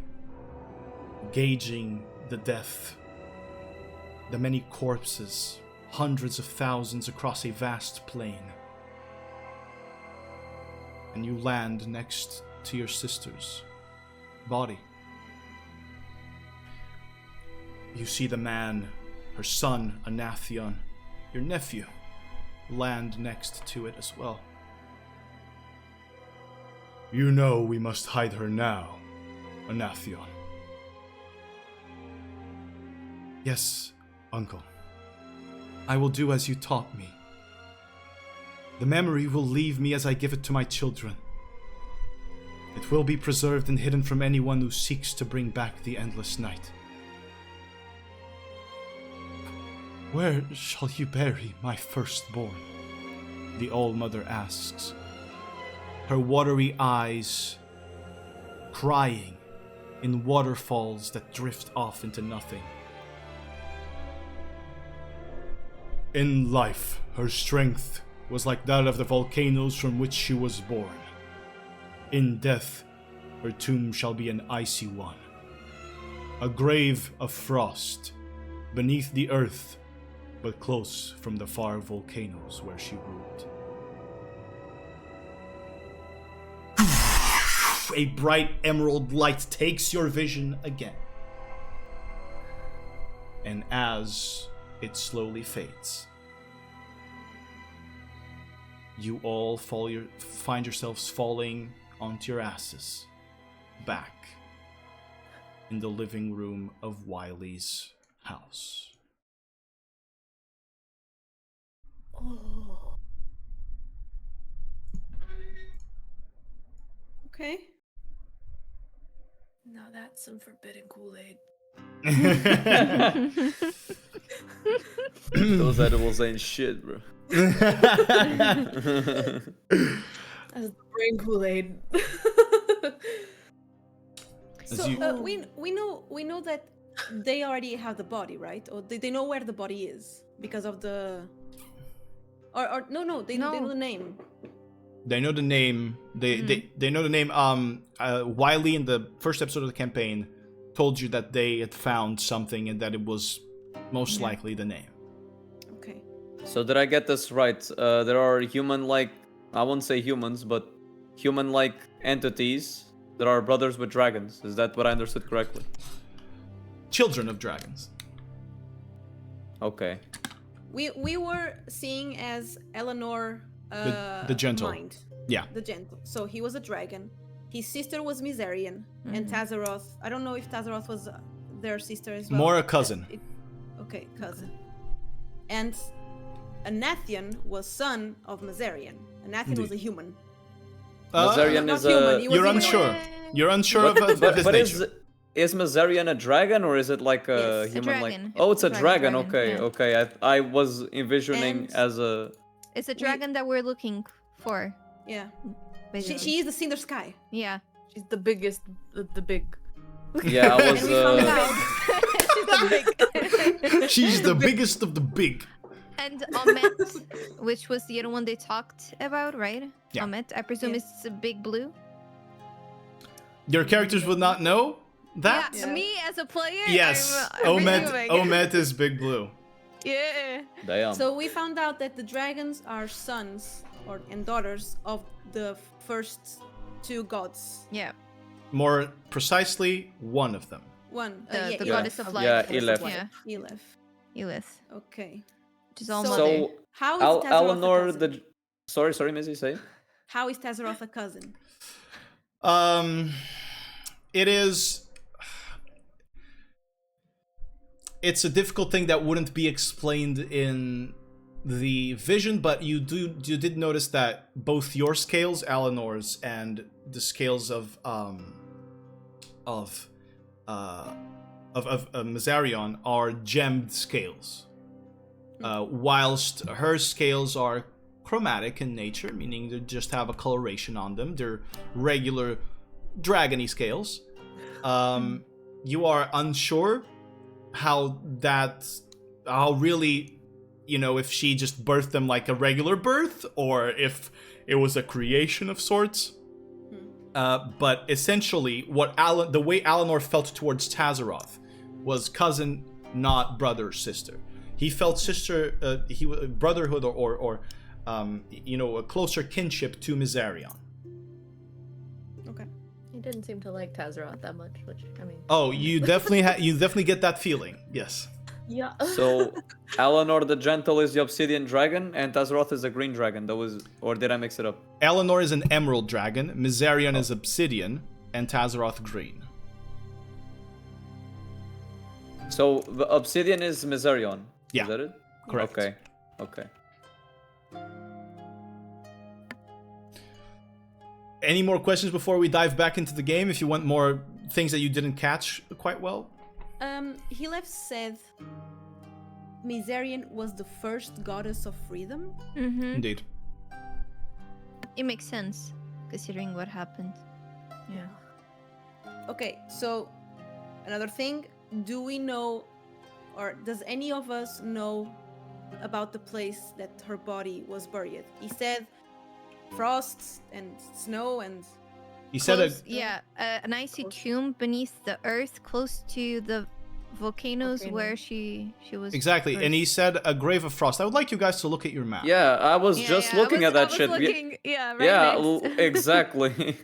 gauging the death, the many corpses, hundreds of thousands across a vast plain, and you land next to your sister's body. You see the man, her son, Anathion, your nephew, land next to it as well. You know we must hide her now, Anathion. Yes, uncle. I will do as you taught me. The memory will leave me as I give it to my children. It will be preserved and hidden from anyone who seeks to bring back the endless night. Where shall you bury my firstborn? The All-Mother asks, her watery eyes crying in waterfalls that drift off into nothing. In life, her strength was like that of the volcanoes from which she was born. In death, her tomb shall be an icy one, a grave of frost, beneath the earth, but close from the far volcanoes where she ruled. A bright emerald light takes your vision again. And as it slowly fades, you all find yourselves falling onto your asses, back in the living room of Wiley's house. Oh. Okay. Now that's some forbidden Kool-Aid. Those edibles ain't shit, bro. That's the brain Kool-Aid. So we know that they already have the body, right? Or they know where the body is because of the. Or no, they know the name. They know the name. They know the name. Wiley in the first episode of the campaign told you that they had found something and that it was most likely the name. Okay. So did I get this right? There are human-like, I won't say humans, but human-like entities that are brothers with dragons. Is that what I understood correctly? Children of dragons. Okay. We were seeing as Eleanor The gentle. mind. Yeah. The gentle. So he was a dragon. His sister was Miserian, and Tazaroth. I don't know if Tazaroth was their sister as well. More a cousin. Okay, cousin. And Anathian was son of Miserian. Anathian was a human. Mazarian Not is human, he was You're humanoid. unsure. You're unsure of his but nature. is Mazarian a dragon or is it like a Yes, a human? Like dragon. oh, it's a It's a dragon. dragon, Okay, yeah. okay. I was envisioning And- as a. It's a dragon that we're looking for. Yeah. Basically. She is the Cinder Sky. Yeah. She's the biggest, the big. Yeah, I was. And we found out. She's the big. She's the biggest of the big. And Ahmet, which was the other one they talked about, right? Yeah. Ahmet, I presume Yeah. it's a big blue. Your characters would not know that? Yeah, me as a player. Yes. I'm assuming. Omet is big blue. Yeah. Damn. So we found out that the dragons are sons and daughters of the first two gods. Yeah. More precisely, one of them. One. The yeah, goddess of life. Yeah, Goddess of Elif. life. Yeah. Elif. Elith, Okay. which is all So- mother. So How is Tazaroth Eleanor a cousin? the. Sorry, Missy, say. How is Tazaroth a cousin? It is. It's a difficult thing that wouldn't be explained in the vision, but you did notice that both your scales, Eleanor's, and the scales of Mazarion are gemmed scales, whilst her scales are chromatic in nature, meaning they just have a coloration on them. They're regular dragony scales. You are unsure how really, if she just birthed them like a regular birth or if it was a creation of sorts. But essentially, the way Eleanor felt towards Tazaroth was cousin, not brother, sister. He felt brotherhood or a closer kinship to Misarion. Okay. He didn't seem to like Tazaroth that much, which I mean. Oh, you definitely get that feeling. Yes. Yeah. So Eleanor the Gentle is the obsidian dragon, and Tazaroth is a green dragon. Or did I mix it up? Eleanor is an emerald dragon, Misarion is obsidian, and Tazaroth green. So the obsidian is Mazarion. Yeah, Is that it? correct. Okay. Any more questions before we dive back into the game? If you want more things that you didn't catch quite well. Hilef said Miserian was the first goddess of freedom. Mm-hmm. Indeed. It makes sense, considering what happened. Yeah. Okay, so another thing, do we know, or does any of us know about the place that her body was buried? He said frost and snow and He said Close, an icy tomb beneath the earth, close to the volcanoes where she was. exactly, and he said a grave of frost. I would like you guys to look at your map. Yeah, I was just looking at that shit. Looking, right Yeah, next. exactly.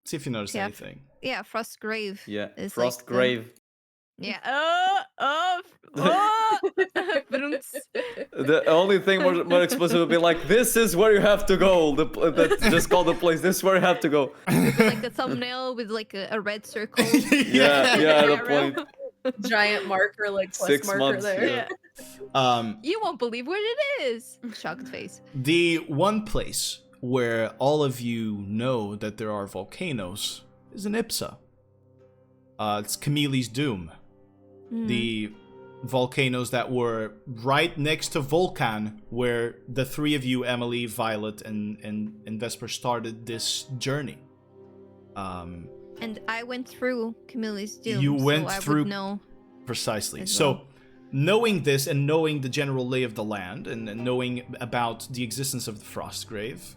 See if you notice Yeah. anything. Yeah, Frost Grave. Yeah, is Frost like the- Grave. Yeah. Brunts. The only thing more explicit would be like, this is where you have to go. That's just call the place. This is where you have to go. Like the thumbnail with like a red circle. Yeah, the point. Giant marker, like plus 6 marker months. there. Yeah. You won't believe what it is. Shocked face. The one place where all of you know that there are volcanoes is in Ipsa. It's Camille's Doom. The volcanoes that were right next to Vulcan, where the three of you, Emily, Violet, and Vesper, started this journey. And I went through Camille's Doom. You went so I through- would know. Precisely. As So, well. knowing this and knowing the general lay of the land and knowing about the existence of the Frostgrave,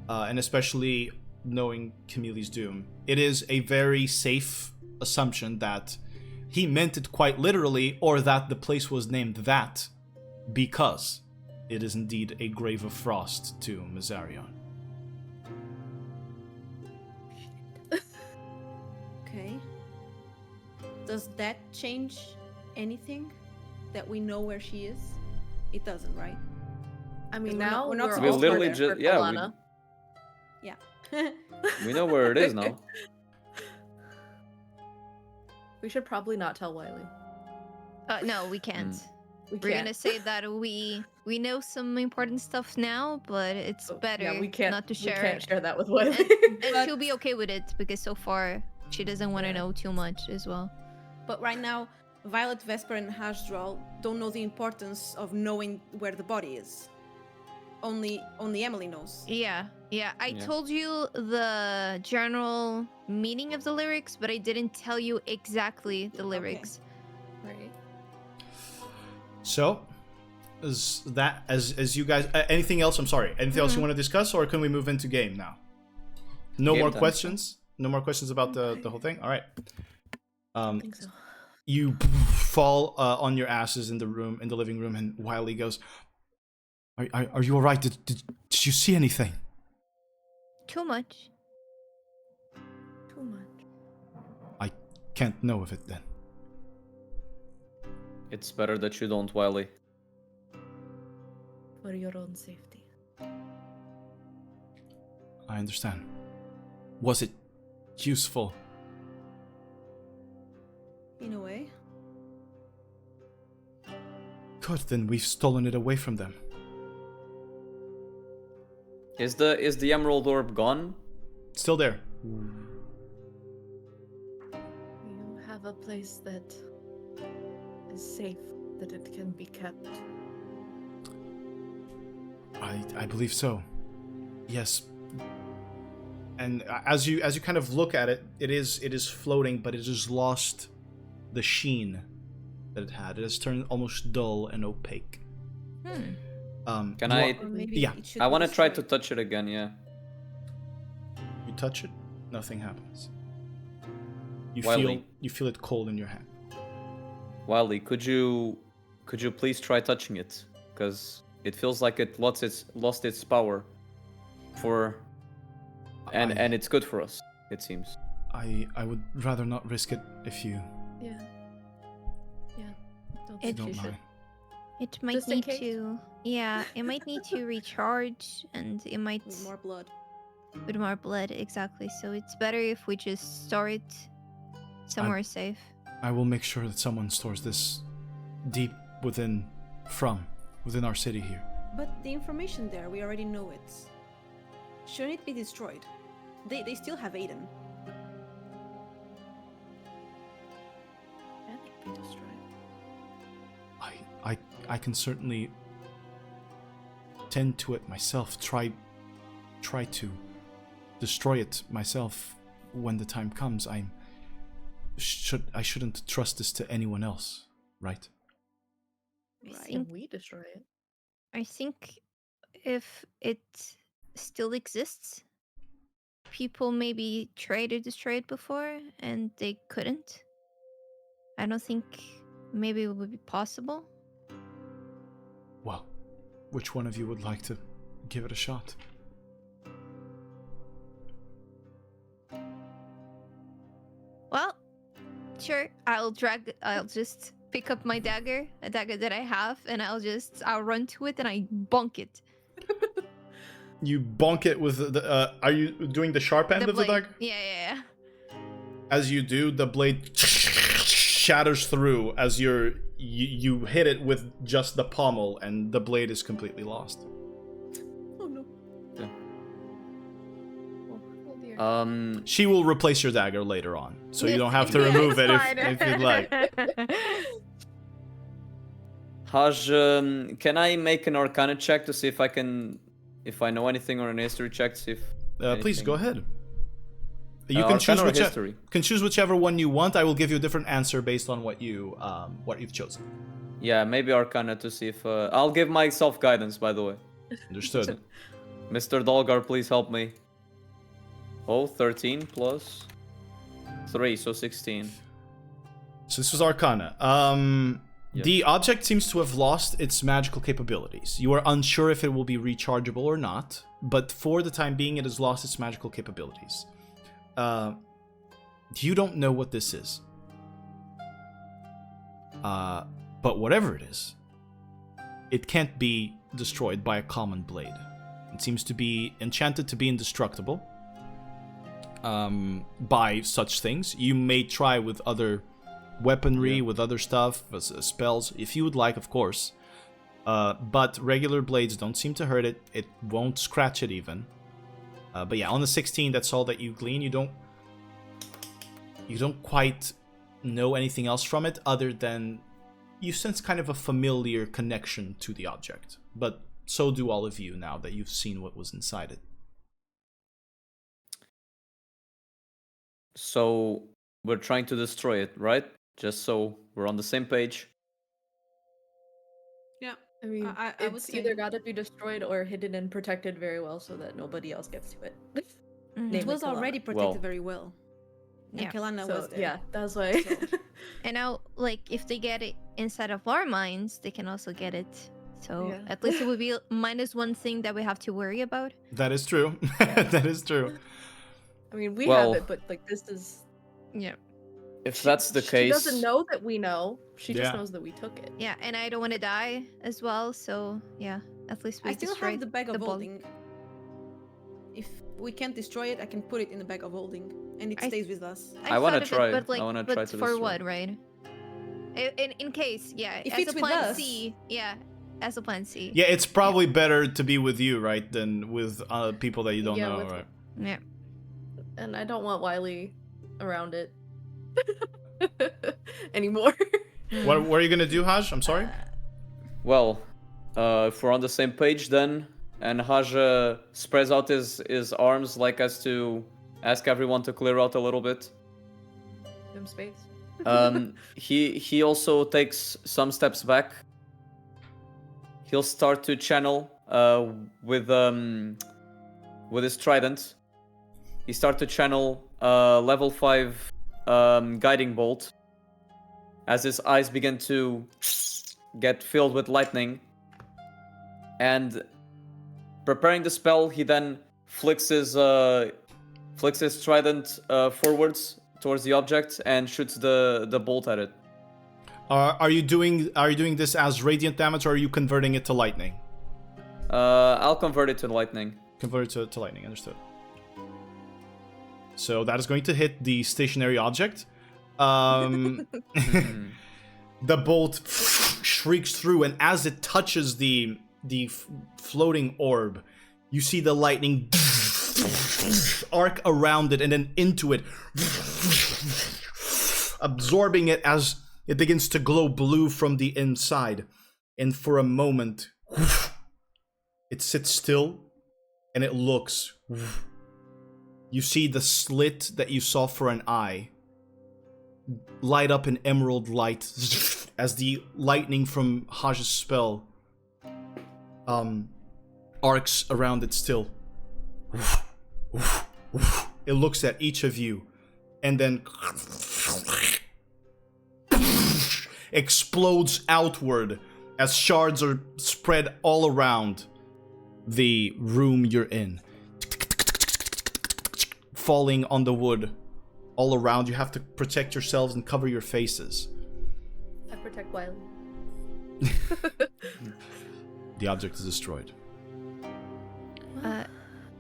and especially knowing Camille's Doom, it is a very safe assumption that he meant it quite literally, or that the place was named that because it is indeed a grave of frost to Mazarion. okay. Does that change anything that we know where she is? It doesn't, right? I mean, We're not- now we're not we're supposed all to- literally there for just- yeah, we- Kalana. Yeah. We know where it is now. We should probably not tell Wiley. No, we can't. We We're can't. gonna say that we know some important stuff now, but it's better Yeah, we can't. not to share. We can't share that with Wiley. And she'll be okay with it because so far she doesn't want to know too much as well. But right now, Violet, Vesper, and Hasdral don't know the importance of knowing where the body is. Only Emily knows. Yeah. I Yeah. told you the general meaning of the lyrics, but I didn't tell you exactly the lyrics. Right. So, as you guys, anything else? I'm sorry. Anything else you want to discuss, or can we move into game now? No Game more time. questions. No more questions about the whole thing. All right. I think so. You fall on your asses in the room, in the living room, and Wiley goes, "Are you all right? Did you see anything?" Too much. Too much. I can't know of it then. It's better that you don't, Wiley. For your own safety. I understand. Was it useful? In a way. Good, then we've stolen it away from them. Is the Emerald Orb gone? Still there. You have a place that is safe, that it can be kept. I believe so. Yes. And as you kind of look at it, it is floating, but it has lost the sheen that it had. It has turned almost dull and opaque. Can you I? want- Or maybe Yeah. it should I be want to try to destroyed. touch it again. Yeah. You touch it, nothing happens. You Wiley. feel it cold in your hand. Wiley, could you please try touching it? Because it feels like it lost its power. And it's good for us. It seems. I would rather not risk it if you Yeah. Yeah. Don't It- think you don't should. mind. It might Just in need case? to. Yeah, it might need to recharge, and it might With more blood. with more blood. Exactly. So it's better if we just store it somewhere safe. I will make sure that someone stores this deep within our city here. But the information there, we already know it. Shouldn't it be destroyed? They still have Aiden. Can it be destroyed? I can certainly tend to it myself. Try to destroy it myself when the time comes, I shouldn't trust this to anyone else, right? Right. We destroy it. I think if it still exists, people maybe tried to destroy it before and they couldn't. I don't think maybe it would be possible. Well, which one of you would like to give it a shot? Well, sure. I'll just pick up my dagger, a dagger that I have, and I'll run to it and I bonk it. You bonk it with the. Are you doing the sharp end of the dagger? Yeah. As you do, the blade shatters through as you hit it with just the pommel, and the blade is completely lost. Oh no. Yeah. Oh dear. She will replace your dagger later on, so you don't have to remove it if you'd like. Haj, can I make an Arcana check to see if I know anything, or an history check to see if Please go ahead. You Arcana or can history? choose whichever one you want. I will give you a different answer based on what you've chosen. Yeah, maybe Arcana to see if I'll give myself guidance, by the way. Understood. Mr. Dalgar, please help me. Oh, 13 plus 3, so 16. So this was Arcana. Yes. The object seems to have lost its magical capabilities. You are unsure if it will be rechargeable or not, but for the time being, it has lost its magical capabilities. You don't know what this is. But whatever it is, it can't be destroyed by a common blade. It seems to be enchanted to be indestructible by such things. You may try with other weaponry, with other stuff, spells, if you would like, of course. But regular blades don't seem to hurt it. It won't scratch it even. But yeah, on the 16, that's all that you glean. You don't quite know anything else from it other than you sense kind of a familiar connection to the object. But so do all of you now that you've seen what was inside it. So we're trying to destroy it, right? Just so we're on the same page. Yeah. I mean, I would it's say- either gotta be destroyed or hidden and protected very well so that nobody else gets to it. It Namely was already Kalana. protected Well, very well. And yeah. Kalana So was there. yeah, that's why. So- And now, like, if they get it inside of our minds, they can also get it. So Yeah. at least it would be minus one thing that we have to worry about. That is true. That is true. I mean, we Well- have it, but like this is. Yeah. If that's the She case, doesn't know that we know. She Yeah. just knows that we took it. Yeah, and I don't want to die as well, so yeah, at least we I still destroyed have the bag of ball. holding. If we can't destroy it, I can put it in the bag of holding, and it I- stays with us. I wanna thought of it, try. but, like, I wanna but try to for destroy what, it. right? In case, yeah. If as it's a with plan us. C, yeah, as a plan C. Yeah, it's probably better to be with you, right, than with people that you don't Yeah, know, with- right? Yeah. And I don't want Wiley around it anymore. What are you gonna do, Haj? I'm sorry. well, if we're on the same page then, and Haj spreads out his arms like as to ask everyone to clear out a little bit. Some space. He also takes some steps back. He'll start to channel with his trident. He start to channel level 5 guiding bolt. As his eyes begin to get filled with lightning, and preparing the spell, he then flicks his trident forwards towards the object and shoots the bolt at it. Are you doing this as radiant damage, or are you converting it to lightning? I'll convert it to lightning. Convert it to lightning. Understood. So that is going to hit the stationary object. The bolt shrieks through, and as it touches the floating orb, you see the lightning arc around it and then into it, absorbing it as it begins to glow blue from the inside. And for a moment, it sits still and it looks. you see the slit that you saw for an eye light up in emerald light as the lightning from Haj's spell arcs around it still. It looks at each of you and then explodes outward as shards are spread all around the room you're in, falling on the wood all around. You have to protect yourselves and cover your faces. I protect Wiley. The object is destroyed.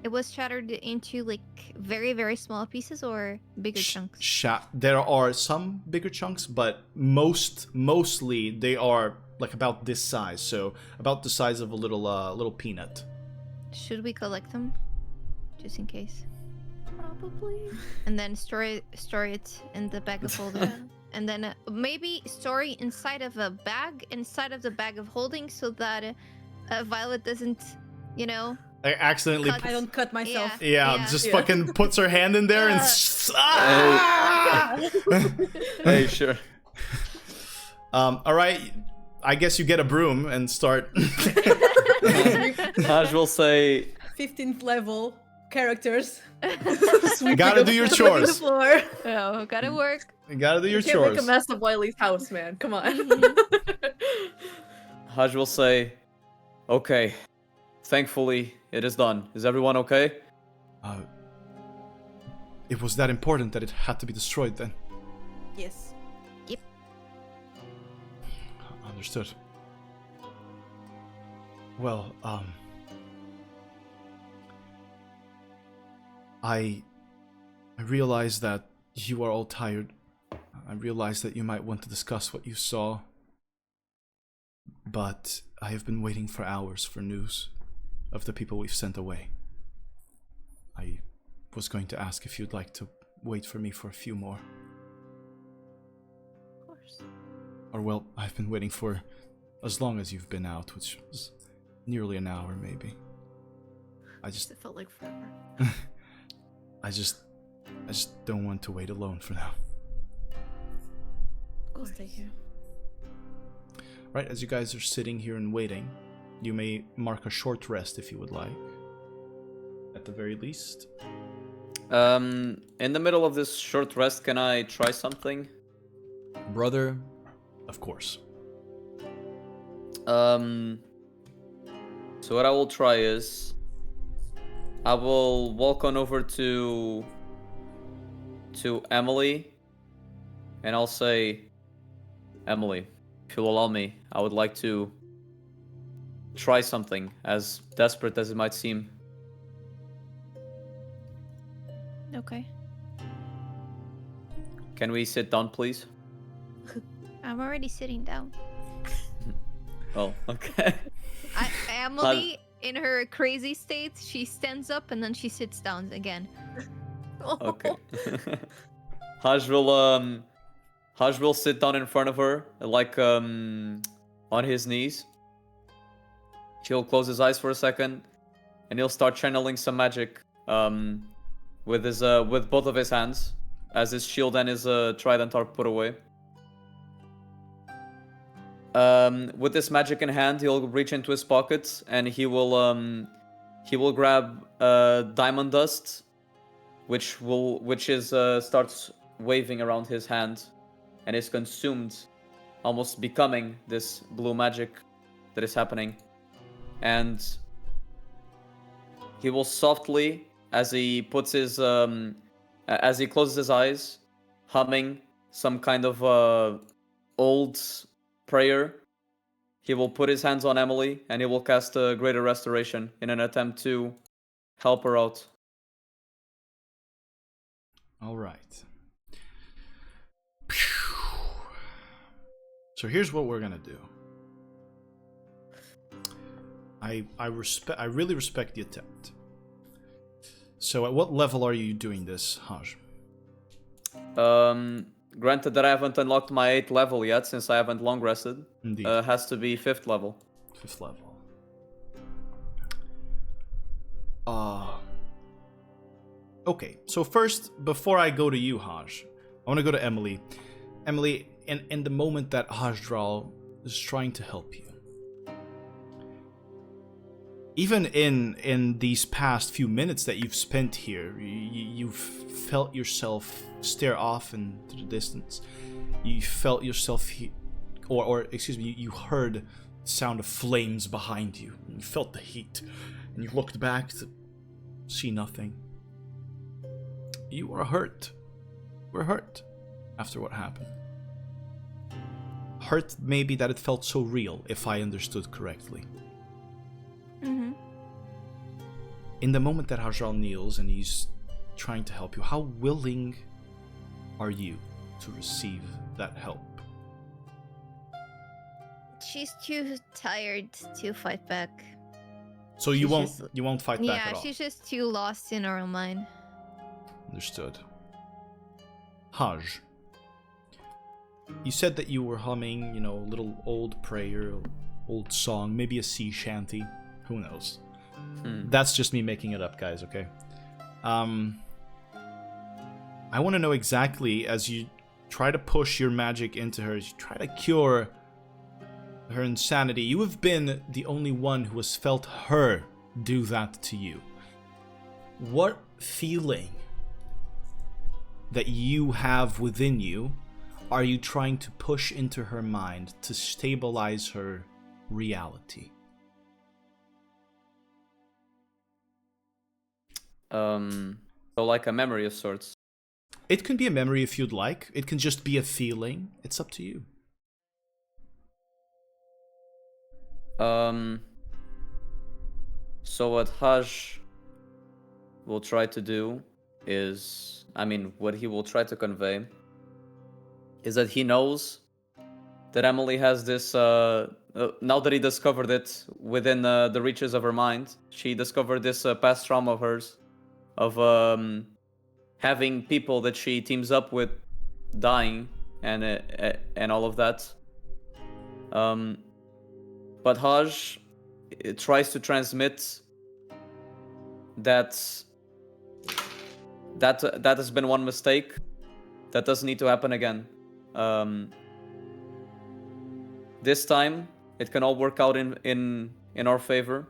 It was shattered into like very, very small pieces or bigger chunks? There are some bigger chunks, but mostly they are like about this size, so about the size of a little peanut. Should we collect them, just in case? Probably. And then store it in the bag of holding, and then maybe store it inside of a bag, inside of the bag of holding, so that Violet doesn't, I accidentally. I don't cut myself. Yeah, just fucking puts her hand in there and. Hey, sure. All right. I guess you get a broom and start. Haj will say, 15th level characters. Gotta do your chores. Oh, gotta work. You gotta do your You can't make a chores. mess of Wiley's house, man. Come on. Haj will say, okay, thankfully it is done. Is everyone okay? It was that important that it had to be destroyed then. Yes. Understood. Well, I realize that you are all tired. I realize that you might want to discuss what you saw. But I have been waiting for hours for news of the people we've sent away. I was going to ask if you'd like to wait for me for a few more. Of course. Or, well, I've been waiting for as long as you've been out, which was nearly an hour, maybe. It felt like forever. I just don't want to wait alone for now. We'll stay here. Right, as you guys are sitting here and waiting, you may mark a short rest if you would like. At the very least. In the middle of this short rest, can I try something? Brother, of course. So what I will try is I will walk on over to Emily and I'll say, Emily, if you'll allow me, I would like to try something, as desperate as it might seem. Okay. Can we sit down, please? I'm already sitting down. Oh, okay. Emily, in her crazy state, she stands up and then she sits down again. Okay. Haj will sit down in front of her, like on his knees. He'll close his eyes for a second, and he'll start channeling some magic with both of his hands, as his shield and his trident are put away. With this magic in hand, he'll reach into his pockets and he will grab diamond dust, which starts waving around his hand, and is consumed, almost becoming this blue magic that is happening. And he will softly, as he closes his eyes, humming some kind of old prayer, he will put his hands on Emily and he will cast a greater restoration in an attempt to help her out. All right. So here's what we're gonna do. I really respect the attempt. So at what level are you doing this, Haj? Granted that I haven't unlocked my 8th level yet, since I haven't long rested. Indeed. Has to be 5th level. 5th level. Okay, so first, before I go to you, Haj, I want to go to Emily. Emily, in the moment that Hajdral is trying to help you, even in these past few minutes that you've spent here, you've felt yourself stare off into the distance. You felt yourself, you heard the sound of flames behind you. You felt the heat, and you looked back to see nothing. You were hurt. We're hurt after what happened. Hurt maybe that it felt so real, if I understood correctly. Mm-hmm. In the moment that Hajdral kneels and he's trying to help you, how willing are you to receive that help? She's too tired to fight back. So you She's won't fight back Yeah, at all? she's just too lost in her own mind. Understood. Haj, you said that you were humming, a little old prayer, old song, maybe a sea shanty. Who knows? That's just me making it up, guys, okay? I want to know exactly, as you try to push your magic into her, as you try to cure her insanity, you have been the only one who has felt her do that to you. What feeling that you have within you are you trying to push into her mind to stabilize her reality? So like a memory of sorts. It can be a memory if you'd like. It can just be a feeling. It's up to you. So what Haj will try to do is, what he will try to convey is that he knows that Emily has this, now that he discovered it within the reaches of her mind, she discovered this past trauma of hers, of having people that she teams up with dying and all of that. But Haj tries to transmit that has been one mistake that doesn't need to happen again. This time it can all work out in our favor,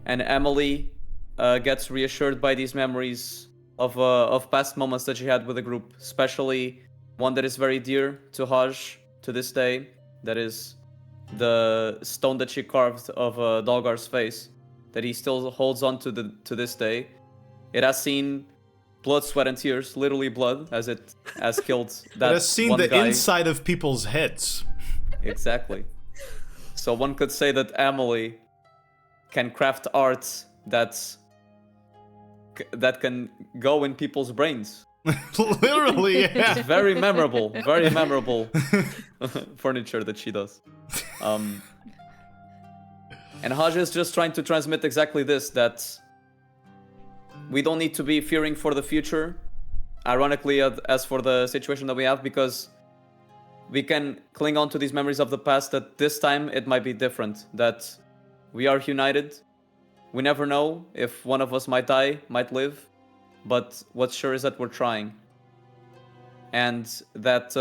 and Emily gets reassured by these memories of past moments that she had with the group, especially one that is very dear to Haj to this day. That is the stone that she carved of Dalgar's face, that he still holds on to this day. It has seen blood, sweat, and tears, literally blood, as it has killed that. It has seen one the guy. inside of people's heads. Exactly. So one could say that Emily can craft art that can go in people's brains. Literally, yeah. It's very memorable furniture that she does. And Haj is just trying to transmit exactly this, that we don't need to be fearing for the future, ironically, as for the situation that we have, because we can cling on to these memories of the past, that this time it might be different, that we are united. We never know if one of us might die, might live, but what's sure is that we're trying. And that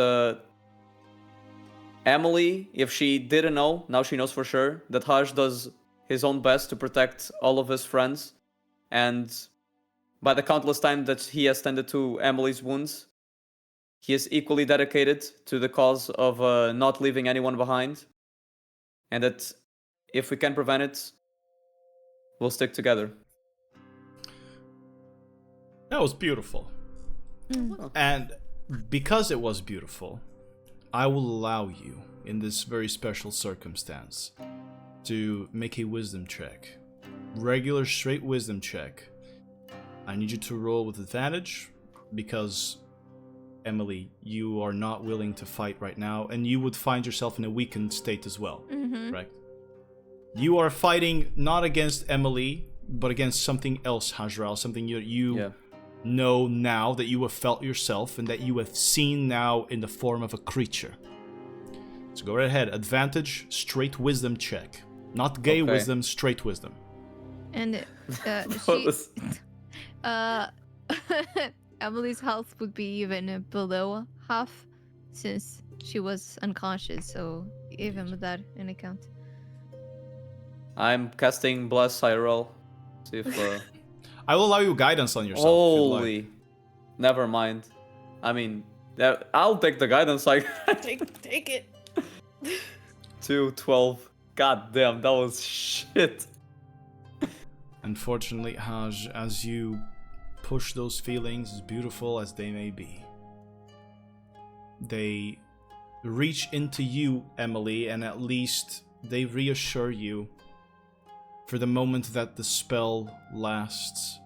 Emily, if she didn't know, now she knows for sure, that Haj does his own best to protect all of his friends. And by the countless times that he has tended to Emily's wounds, he is equally dedicated to the cause of not leaving anyone behind. And that if we can prevent it, we'll stick together. That was beautiful. And because it was beautiful, I will allow you, in this very special circumstance, to make a wisdom check. Regular, straight wisdom check. I need you to roll with advantage, because, Emily, you are not willing to fight right now, and you would find yourself in a weakened state as well, correct? You are fighting not against Emily, but against something else, Hajdral, something you know now, that you have felt yourself, and that you have seen now in the form of a creature. So go right ahead. Advantage, straight wisdom check. Not gay wisdom, straight wisdom. And Emily's health would be even below half since she was unconscious, so even with that in account. I'm casting Bless IRL. See if. I will allow you guidance on yourself. if you'd like. Holy. Never mind. I mean, I'll take the guidance. Like, Take it. 2, 12. God damn, that was shit. Unfortunately, Haj, as you push those feelings, as beautiful as they may be, they reach into you, Emily, and at least they reassure you for the moment that the spell lasts.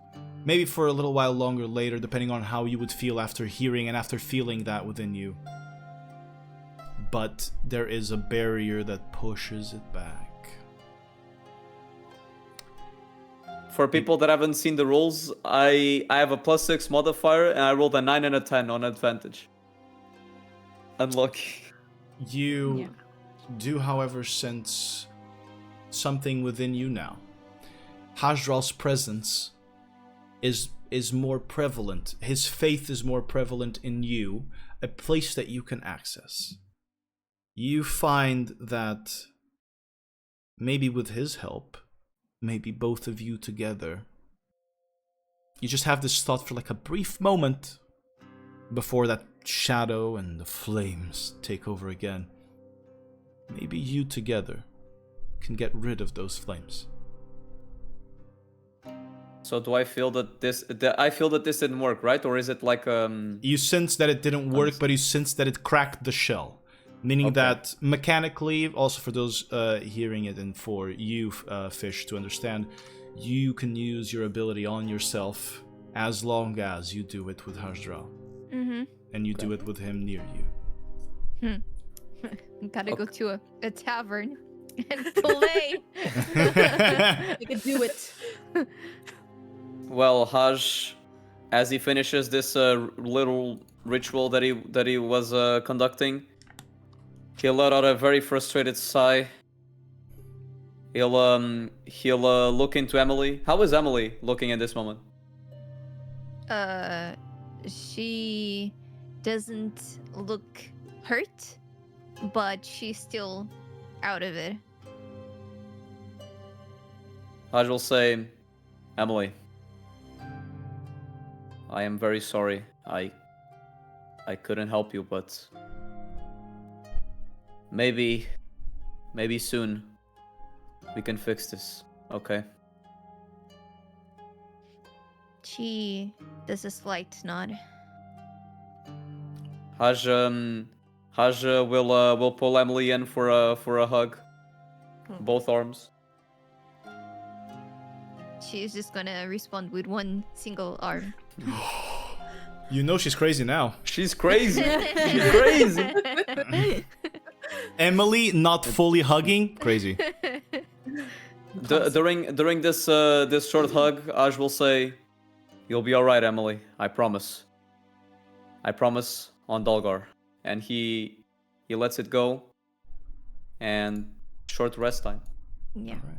Maybe for a little while longer later, depending on how you would feel after hearing and after feeling that within you. But there is a barrier that pushes it back. For people that haven't seen the rules, I have a +6 modifier and I rolled a 9 and a 10 on advantage. Unlucky. You do, however, sense something within you now. Hajral's presence is more prevalent. His faith is more prevalent in you, a place that you can access. You find that maybe with his help, maybe both of you together, you just have this thought for like a brief moment before that shadow and the flames take over again. Maybe you together can get rid of those flames. So do I feel that this didn't work, right? Or is it like You sense that it didn't work, but you sense that it cracked the shell. Meaning that mechanically, also for those hearing it and for you, Fish, to understand, you can use your ability on yourself as long as you do it with Hajral. Mm-hmm. And you do it with him near you. Gotta go to a tavern and play. You can do it. Well, Haj, as he finishes this little ritual that he was conducting, he'll let out a very frustrated sigh. He'll look into Emily. How is Emily looking at this moment? She doesn't look hurt, but she's still out of it. Haj will say, Emily, I am very sorry. I couldn't help you, but maybe soon we can fix this, okay? She does a slight nod. Haj will pull Emily in for a hug, both arms. She's just gonna respond with one single arm. You know she's crazy now. She's crazy. She's crazy. Emily not fully hugging, crazy. During this short hug, Aj will say, "You'll be all right, Emily. I promise. I promise on Dalgar." And he lets it go. And short rest time. Yeah. All right.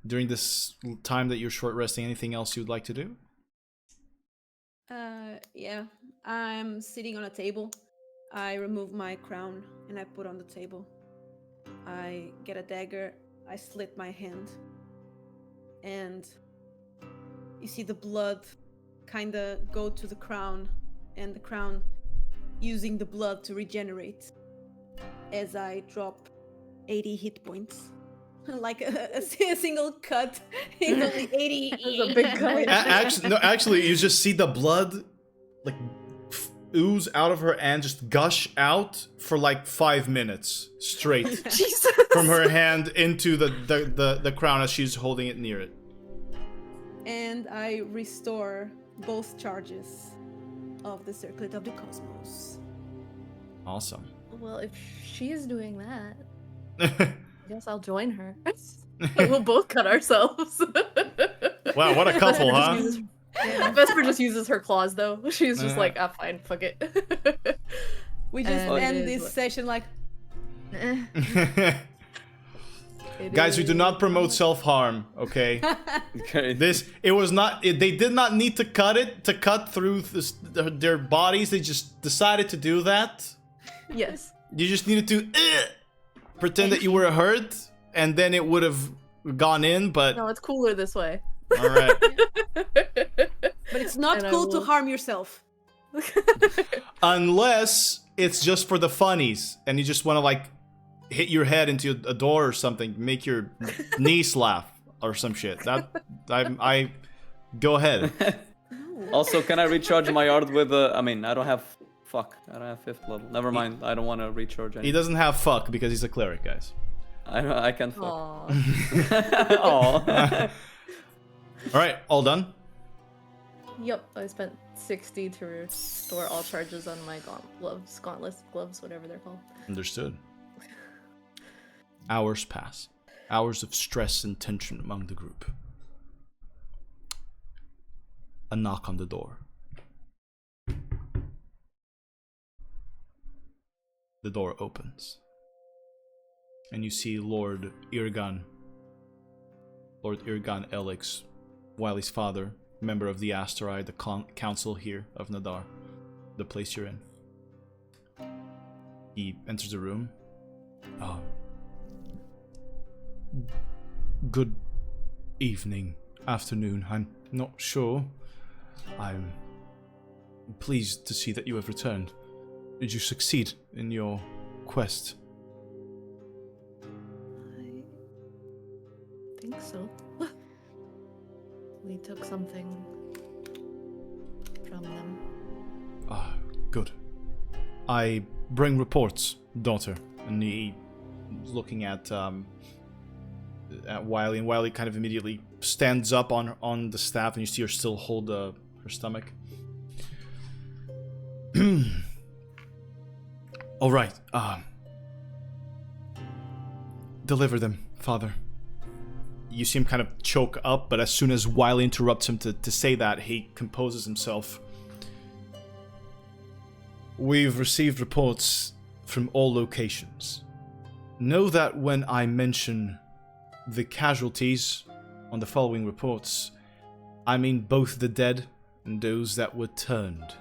During this time that you're short resting, anything else you'd like to do? Yeah. I'm sitting on a table. I remove my crown and I put on the table. I get a dagger. I slit my hand. And you see the blood kind of go to the crown, and the crown using the blood to regenerate as I drop 80 hit points. Like a single cut in only 80. That was a big cut. Actually, you just see the blood like ooze out of her and just gush out for like 5 minutes straight. Jesus. From her hand into the crown as she's holding it near it. And I restore both charges of the Circlet of the Cosmos. Awesome. Well, if she's doing that, I guess I'll join her. We'll both cut ourselves. Wow, what a couple, huh? Vesper just uses her claws, though. She's just like, ah, fine, fuck it. We just end this session like... Guys, we do not promote self-harm, okay? Okay. They did not need to cut through their bodies. They just decided to do that. Yes. You just needed to pretend that you were hurt, and then it would have gone in, but... No, it's cooler this way. Alright. But it's not cool to harm yourself. Unless it's just for the funnies, and you just want to, like, hit your head into a door or something, make your niece laugh or some shit. I go ahead. Also, can I recharge my art with I don't have 5th level. Never mind. I don't want to recharge He anything. doesn't have fuck because he's a cleric, guys. I can fuck. Aww. Aw. All right, all done. Yep, I spent 60 to restore all charges on my gauntless gloves, whatever they're called. Understood. Hours pass. Hours of stress and tension among the group. A knock on the door. The door opens. And you see Lord Irgan Elix, Wiley's father, member of the Asteroid, the council here of Nadar, the place you're in. He enters the room. Good evening, afternoon, I'm not sure. I'm pleased to see that you have returned. Did you succeed in your quest? I think so. We took something from them. Good. I bring reports, daughter. And he looking at Wiley, and Wiley kind of immediately stands up on the staff, and you see her still hold her stomach. All right. Deliver them, father. You see him kind of choke up, but as soon as Wiley interrupts him to say that, he composes himself. We've received reports from all locations. Know that when I mention the casualties on the following reports, I mean both the dead and those that were turned.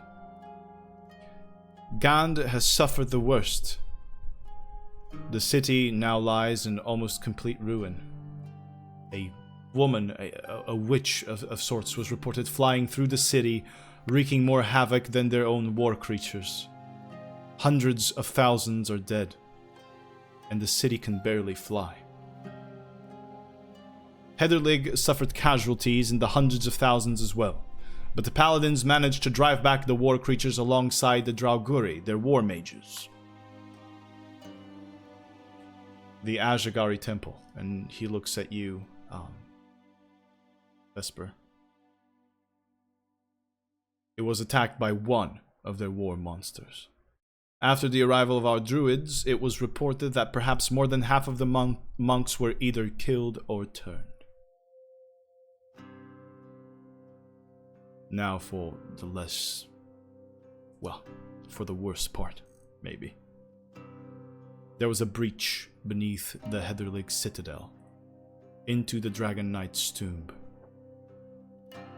Gandh has suffered the worst. The city now lies in almost complete ruin. A woman, a witch of sorts, was reported flying through the city, wreaking more havoc than their own war creatures. Hundreds of thousands are dead, and the city can barely fly. Heatherlig suffered casualties in the hundreds of thousands as well, but the paladins managed to drive back the war creatures alongside the Drauguri, their war mages. The Ajagari temple, and he looks at you, Vesper. It was attacked by one of their war monsters. After the arrival of our druids, it was reported that perhaps more than half of the monks were either killed or turned. Now for the for the worst part, maybe. There was a breach beneath the Heatherlig citadel, into the Dragon Knight's tomb.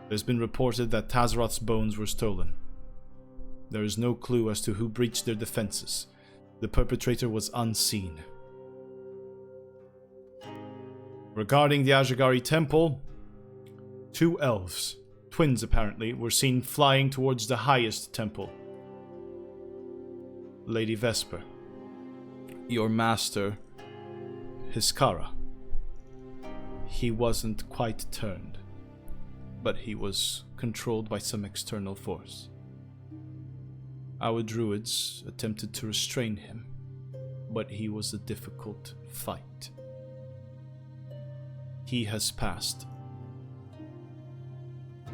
There's been reported that Tazaroth's bones were stolen. There is no clue as to who breached their defenses. The perpetrator was unseen. Regarding the Ajagari temple, 2 elves, twins apparently, were seen flying towards the highest temple. Lady Vesper, your master, Hiskara. He wasn't quite turned, but he was controlled by some external force. Our druids attempted to restrain him, but he was a difficult fight. He has passed,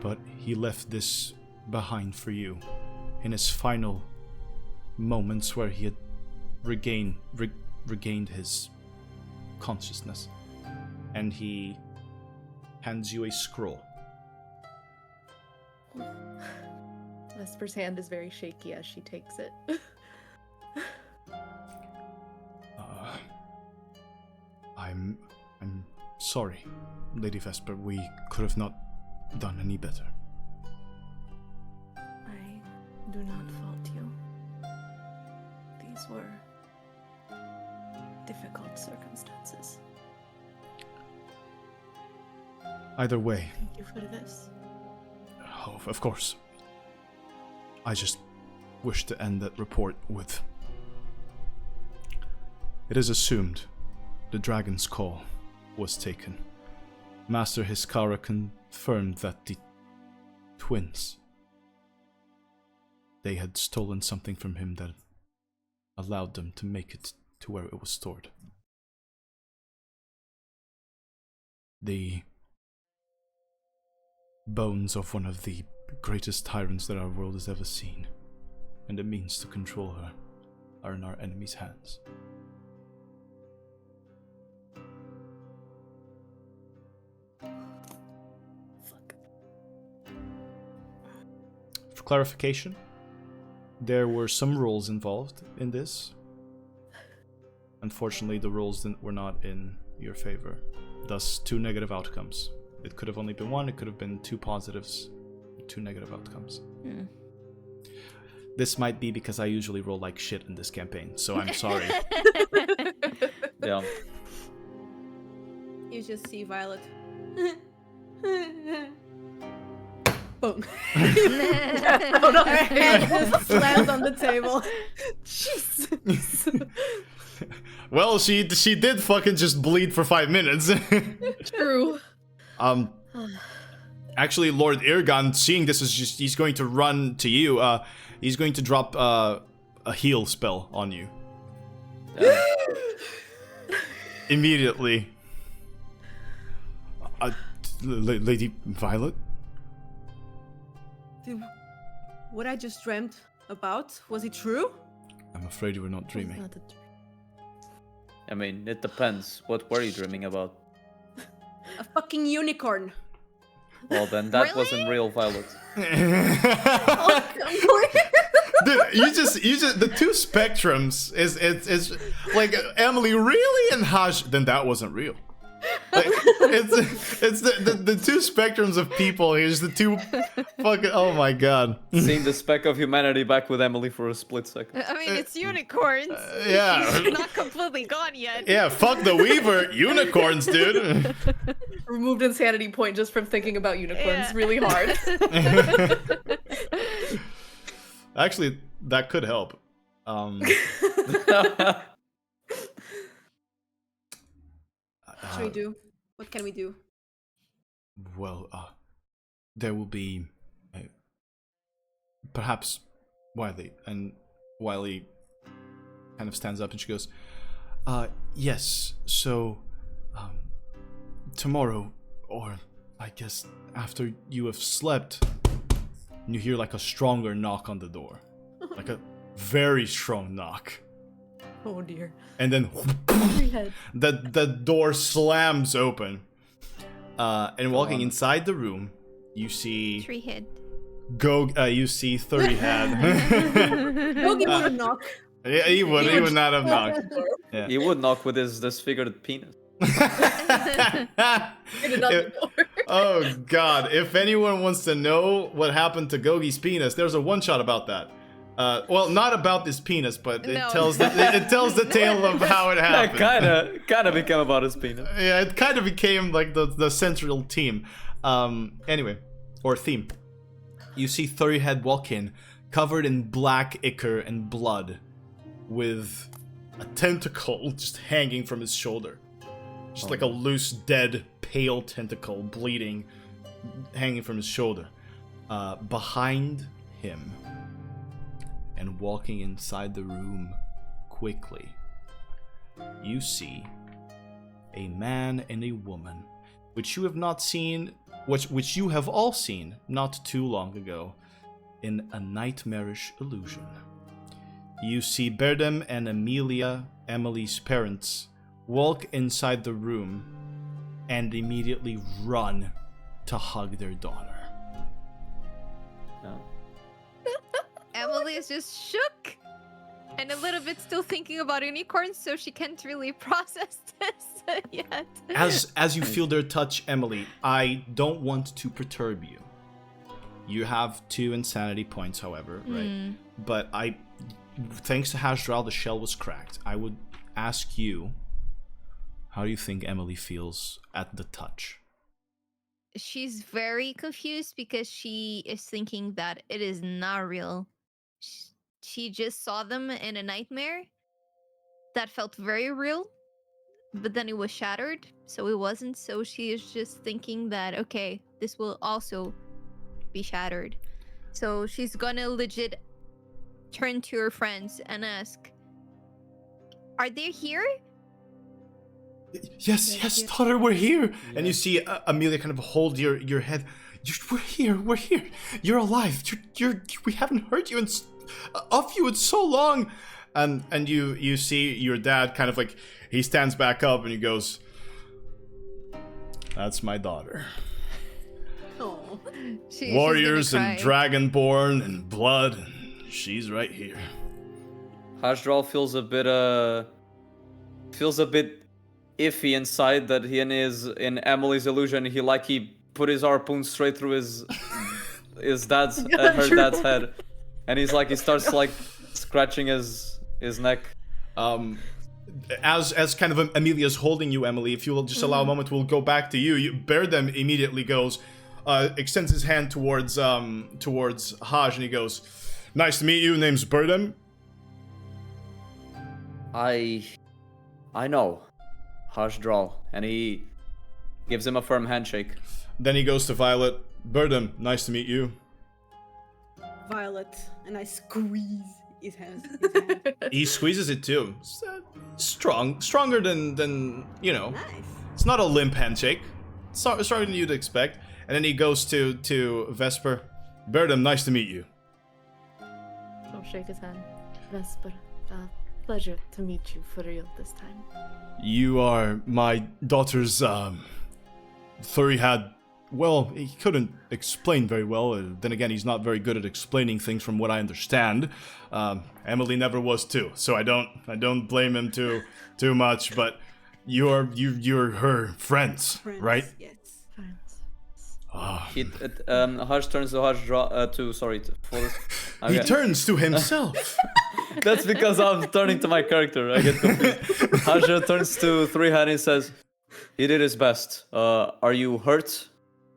but he left this behind for you in his final moments where he had regained his consciousness, and he hands you a scroll. Vesper's hand is very shaky as she takes it. sorry, Lady Vesper. We could have not done any better. I do not fault you. These were difficult circumstances. Either way. Thank you for this. Oh, of course. I just wish to end that report with... It is assumed the dragon's call was taken. Master Hiskara confirmed that the twins, they had stolen something from him that allowed them to make it to where it was stored. The bones of one of the greatest tyrants that our world has ever seen, and the means to control her are in our enemy's hands. Fuck. For clarification, there were some rules involved in this. Unfortunately, the rules were not in your favor. Thus, 2 negative outcomes. It could have only been 1, it could have been 2 positives, 2 negative outcomes. This might be because I usually roll like shit in this campaign, so I'm sorry. Yeah. You just see Violet. Boom. Oh no, her hand slams on the table. Jesus. Well, she did fucking just bleed for 5 minutes. True. Actually, Lord Irgon, seeing this, he's going to run to you. He's going to drop a heal spell on you. Immediately. Lady Violet? Dude, what I just dreamt about, was it true? I'm afraid you were not dreaming. I mean, it depends. What were you dreaming about? A fucking unicorn. Well, then that Really? wasn't real, Violet. Dude, you just the 2 spectrums is like Emily really and Haj. Then that wasn't real. Like, it's the 2 spectrums of people. Here's the 2 fucking. Oh my god. Seeing the speck of humanity back with Emily for a split second. I mean, it's unicorns. Yeah. She's not completely gone yet. Yeah, fuck the Weaver. Unicorns, dude. Removed insanity point just from thinking about unicorns Yeah. really hard. Actually, that could help. What should we do? What can we do? Well, there will be perhaps Wiley, and Wiley kind of stands up and she goes, yes, so tomorrow, or I guess after you have slept, you hear like a stronger knock on the door, like a very strong knock. Oh dear. And then Head. the door slams open. And walking inside the room, you see Tree head. you see 30-head. Logan would knock. Yeah, he would not have knocked. Yeah. He would knock with his disfigured penis. Oh god, if anyone wants to know what happened to Gogi's penis, there's a one-shot about that. Well, not about this penis, but it No. tells the tale of how it That happened. kind of became about his penis. Yeah, it kind of became like the central theme. Anyway, or theme. You see 30-head walk in, covered in black ichor and blood, with a tentacle just hanging from his shoulder. Just like a loose, dead, pale tentacle bleeding, hanging from his shoulder. Behind him, and walking inside the room quickly, you see a man and a woman, which you have not seen, which you have all seen not too long ago, in a nightmarish illusion. You see Berdem and Amelia, Emily's parents, walk inside the room and immediately run to hug their daughter. No. Emily is just shook. And a little bit still thinking about unicorns, so she can't really process this yet. As you feel their touch, Emily, I don't want to perturb you. You have 2 insanity points, however, right? But thanks to Hasdral, the shell was cracked. I would ask you, how do you think Emily feels at the touch? She's very confused because she is thinking that it is not real. She just saw them in a nightmare that felt very real, but then it was shattered, so it wasn't. So she is just thinking that, okay, this will also be shattered. So she's gonna legit turn to her friends and ask, are they here? Yes, daughter, we're here. Yeah. And you see Amelia kind of hold your head. We're here. You're alive. We haven't heard you of you in so long. And you see your dad kind of like, he stands back up and he goes, that's my daughter. Oh, Warriors and Dragonborn and blood, and she's right here. Hasdral feels a bit iffy inside that he in Emily's illusion he put his harpoon straight through his dad's her dad's head, and he starts like scratching his neck. As kind of Amelia's holding you, Emily, if you will just allow a moment, we'll go back to you. Berdem immediately goes, extends his hand towards Haj, and he goes, nice to meet you, name's Berdem. I know Hasdral, and he gives him a firm handshake. Then he goes to Violet. Berdem, nice to meet you. Violet, and I squeeze his hand. He squeezes it too. Stronger than you know. Nice. It's not a limp handshake. Stronger than you'd expect. And then he goes to Vesper. Berdem, nice to meet you. I'll shake his hand. Vesper, pleasure to meet you for real this time. You are my daughter's, Thury had, well, he couldn't explain very well. Then again, he's not very good at explaining things from what I understand. Emily never was too, so I don't blame him too much, but you're her friends, right? Yes. Hush turns to He turns to himself. That's because I'm turning to my character. I get confused. Hush turns to Threehead and says, he did his best. Are you hurt?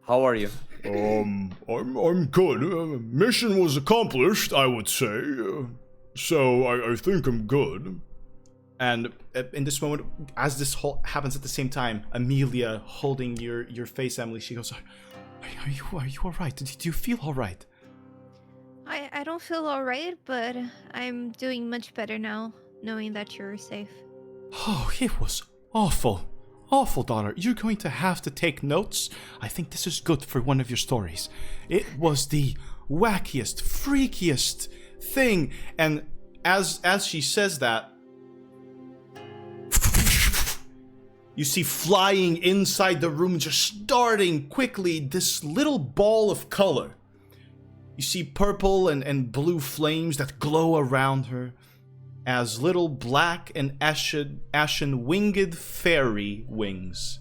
How are you? I'm good. Mission was accomplished, I would say. So I think I'm good. And in this moment, as this whole happens at the same time, Amelia holding your face, Emily, she goes, Are you alright? Do you feel alright? I don't feel alright, but I'm doing much better now, knowing that you're safe. Oh, it was awful. Awful, daughter. You're going to have to take notes. I think this is good for one of your stories. It was the wackiest, freakiest thing. And as she says that, you see flying inside the room, just starting quickly, this little ball of color. You see purple and blue flames that glow around her as little black and ashen winged fairy wings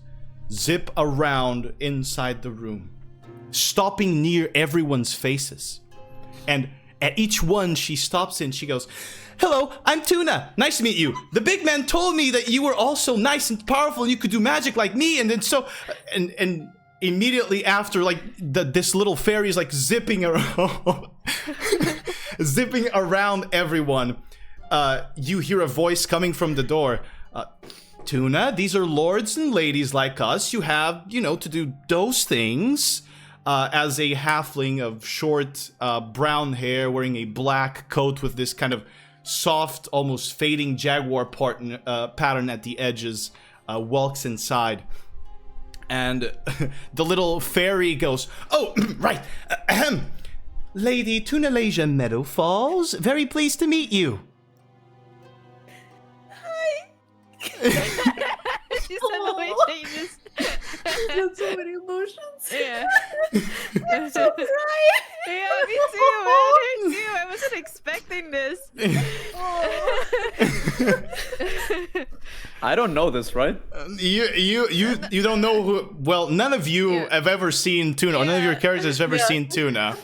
zip around inside the room, stopping near everyone's faces. And at each one she stops in, she goes, "Hello, I'm Tuna. Nice to meet you. The big man told me that you were also nice and powerful and you could do magic like me." And then and immediately after, like, this little fairy is like zipping around, zipping around everyone. You hear a voice coming from the door. "Tuna, these are lords and ladies like us. You have, to do those things." As a halfling of short brown hair, wearing a black coat with this kind of soft, almost fading jaguar pattern at the edges, walks inside. And the little fairy goes, "Oh, right. Lady Tunalasia Meadow Falls, very pleased to meet you." Hi. She suddenly changes. Got so many emotions. Yeah. I'm so crying. Yeah, me too, man. Me too. I wasn't expecting this. I don't know this, right? You don't know who. Well, none of you have ever seen Tuna. Or none of your characters have ever seen Tuna.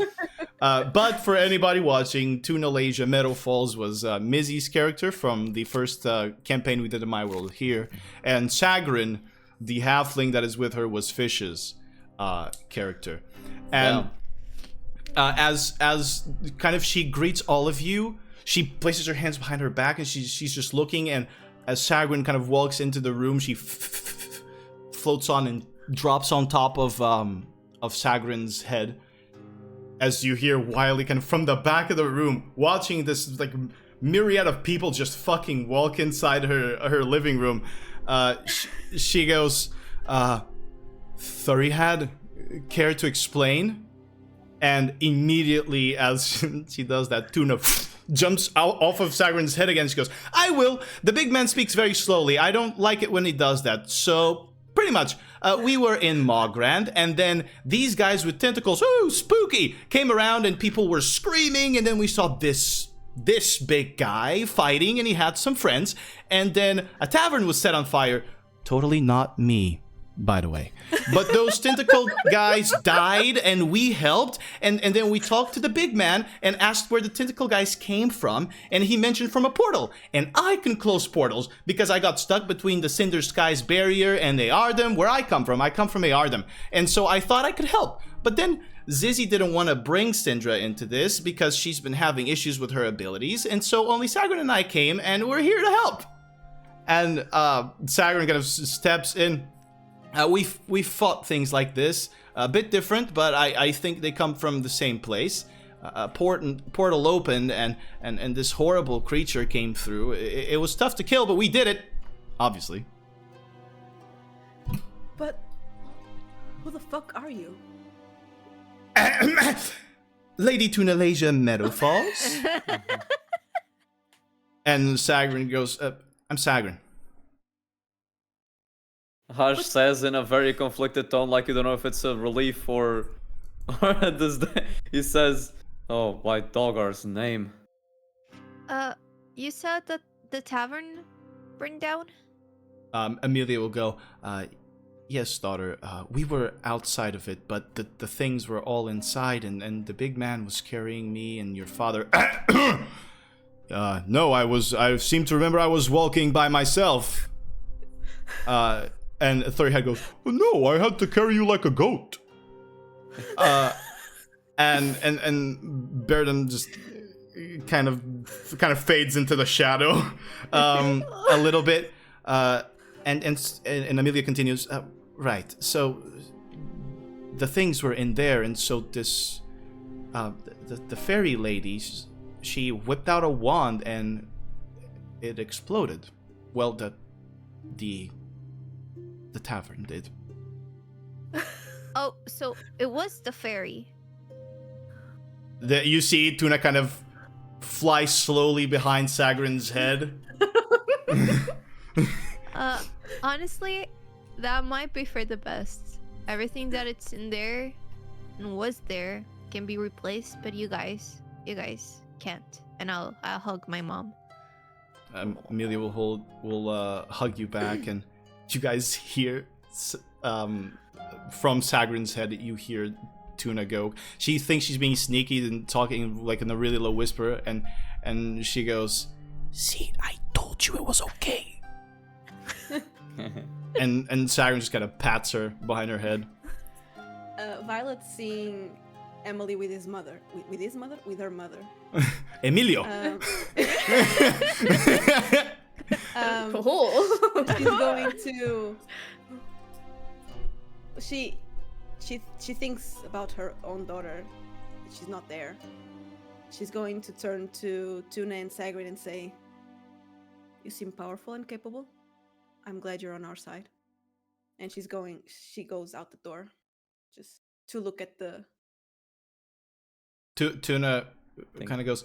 But for anybody watching, Tunalasia Meadow Falls was Mizzy's character from the first campaign we did in My World here, and Chagrin, the halfling that is with her, was Fish's character. And as kind of she greets all of you, she places her hands behind her back and she's just looking, and as Chagrin kind of walks into the room, she floats on and drops on top of Chagrin's head. As you hear Wiley kind of from the back of the room, watching this like myriad of people just fucking walk inside her living room, she goes, "Thurihad, care to explain?" And immediately as she does that, Tuna jumps out off of Chagrin's head again. She goes, "I will. The big man speaks very slowly. I don't like it when he does that. So pretty much, we were in Mogrand, and then these guys with tentacles, ooh, spooky, came around and people were screaming, and then we saw this big guy fighting, and he had some friends, and then a tavern was set on fire. Totally not me, by the way. But those tentacle guys died, and we helped, and then we talked to the big man and asked where the tentacle guys came from, and he mentioned from a portal. And I can close portals because I got stuck between the Cinder Skies barrier and Eardam, where I come from. I come from Eardam. And so I thought I could help. But then Zizzy didn't want to bring Syndra into this because she's been having issues with her abilities, and so only Chagrin and I came, and we're here to help." And Chagrin kind of steps in. We've fought things like this, a bit different, but I think they come from the same place. A portal opened, and this horrible creature came through. It was tough to kill, but we did it, obviously. But who the fuck are you? Lady Tunalasia Meadow Falls. And Chagrin goes, "I'm Chagrin." Hush says in a very conflicted tone, like you don't know if it's a relief or this. He says, "Oh, why Dolgar's name?" You said that the tavern burned down? Amelia will go, "Yes, daughter, we were outside of it, but the things were all inside, and the big man was carrying me and your father." No, I seem to remember I was walking by myself. And Thurihad goes, "No, I had to carry you like a goat." And Berdum just kind of fades into the shadow a little bit. And Amelia continues, "Right, so the things were in there, and so this the fairy lady, she whipped out a wand and it exploded. Well, the tavern did." Oh, so it was the fairy. You see Tuna kind of fly slowly behind Chagrin's head. Honestly, that might be for the best. Everything that it's in there and was there can be replaced, but you guys can't. And I'll hug my mom. Amelia will hug you back, and you guys hear from Chagrin's head, you hear Tuna go. She thinks she's being sneaky and talking like in a really low whisper, and she goes, "See, I told you it was okay." and Chagrin just kind of pats her behind her head. Violet's seeing Emily with his mother. With her mother. Emilio. She's going to. She thinks about her own daughter. She's not there. She's going to turn to Tuna and Chagrin and say, "You seem powerful and capable. I'm glad you're on our side." And she goes out the door, just to look at the. Tuna kind of goes,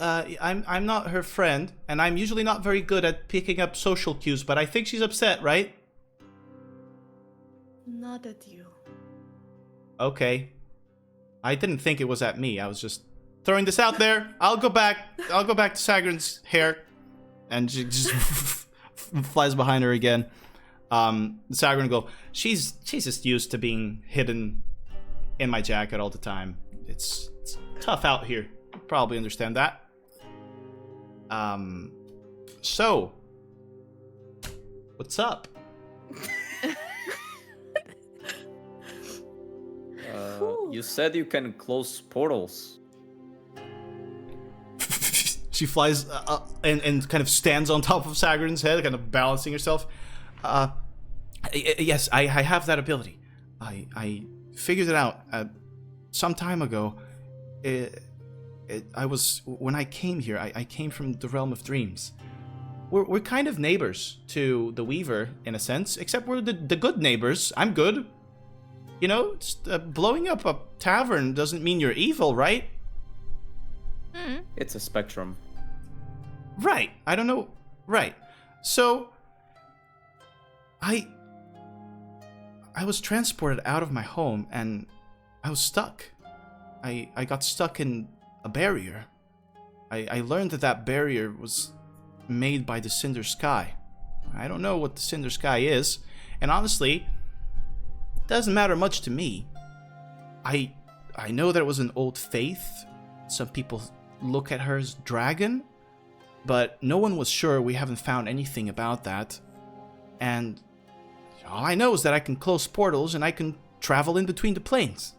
I'm not her friend, and I'm usually not very good at picking up social cues, but I think she's upset, right?" Not at you. Okay. I didn't think it was at me. I was just throwing this out there. I'll go back to Sagrin's hair. And she just flies behind her again. Sagrin go, she's just used to being hidden in my jacket all the time. It's tough out here. You probably understand that. So, what's up? You said you can close portals. She flies and kind of stands on top of Sagrin's head, kind of balancing herself. Yes, I have that ability. I figured it out some time ago. When I came here, I came from the realm of dreams. We're kind of neighbors to the Weaver in a sense, except we're the good neighbors. I'm good. You know, blowing up a tavern doesn't mean you're evil, right? It's a spectrum. Right. I don't know. Right. So, I was transported out of my home and I was stuck. I got stuck in a barrier. I learned that barrier was made by the Cinder Sky. I don't know what the Cinder Sky is, and honestly, it doesn't matter much to me. I know that it was an old faith. Some people look at her as dragon, but no one was sure. We haven't found anything about that. And all I know is that I can close portals and I can travel in between the planes.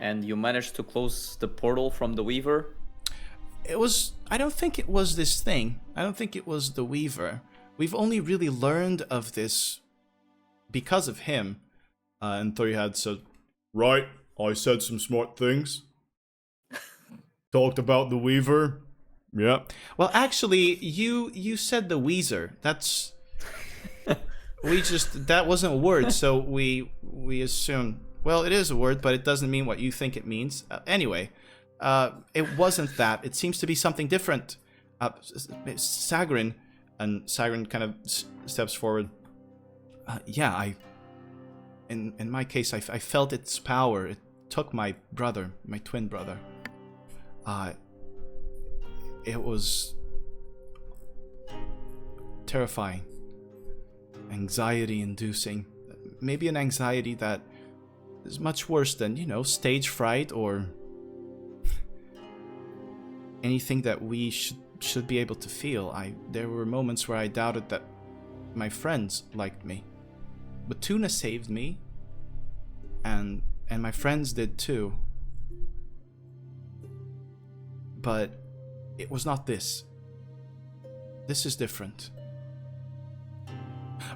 And you managed to close the portal from the Weaver? I don't think it was this thing. I don't think it was the Weaver. We've only really learned of this because of him. And thirty-eightth said, right, I said some smart things. Talked about the Weaver. Yeah. Well, actually, you said the Weezer. That's... that wasn't a word, so we assumed... Well, it is a word, but it doesn't mean what you think it means. Anyway, it wasn't that. It seems to be something different. Sagrin, and Sagrin kind of steps forward. Yeah, in my case, I felt its power. It took my brother, my twin brother. It was terrifying, anxiety-inducing. Maybe an anxiety that is much worse than, stage fright or anything that we should be able to feel. There were moments where I doubted that my friends liked me. But Tuna saved me, and my friends did too. But it was not this. This is different.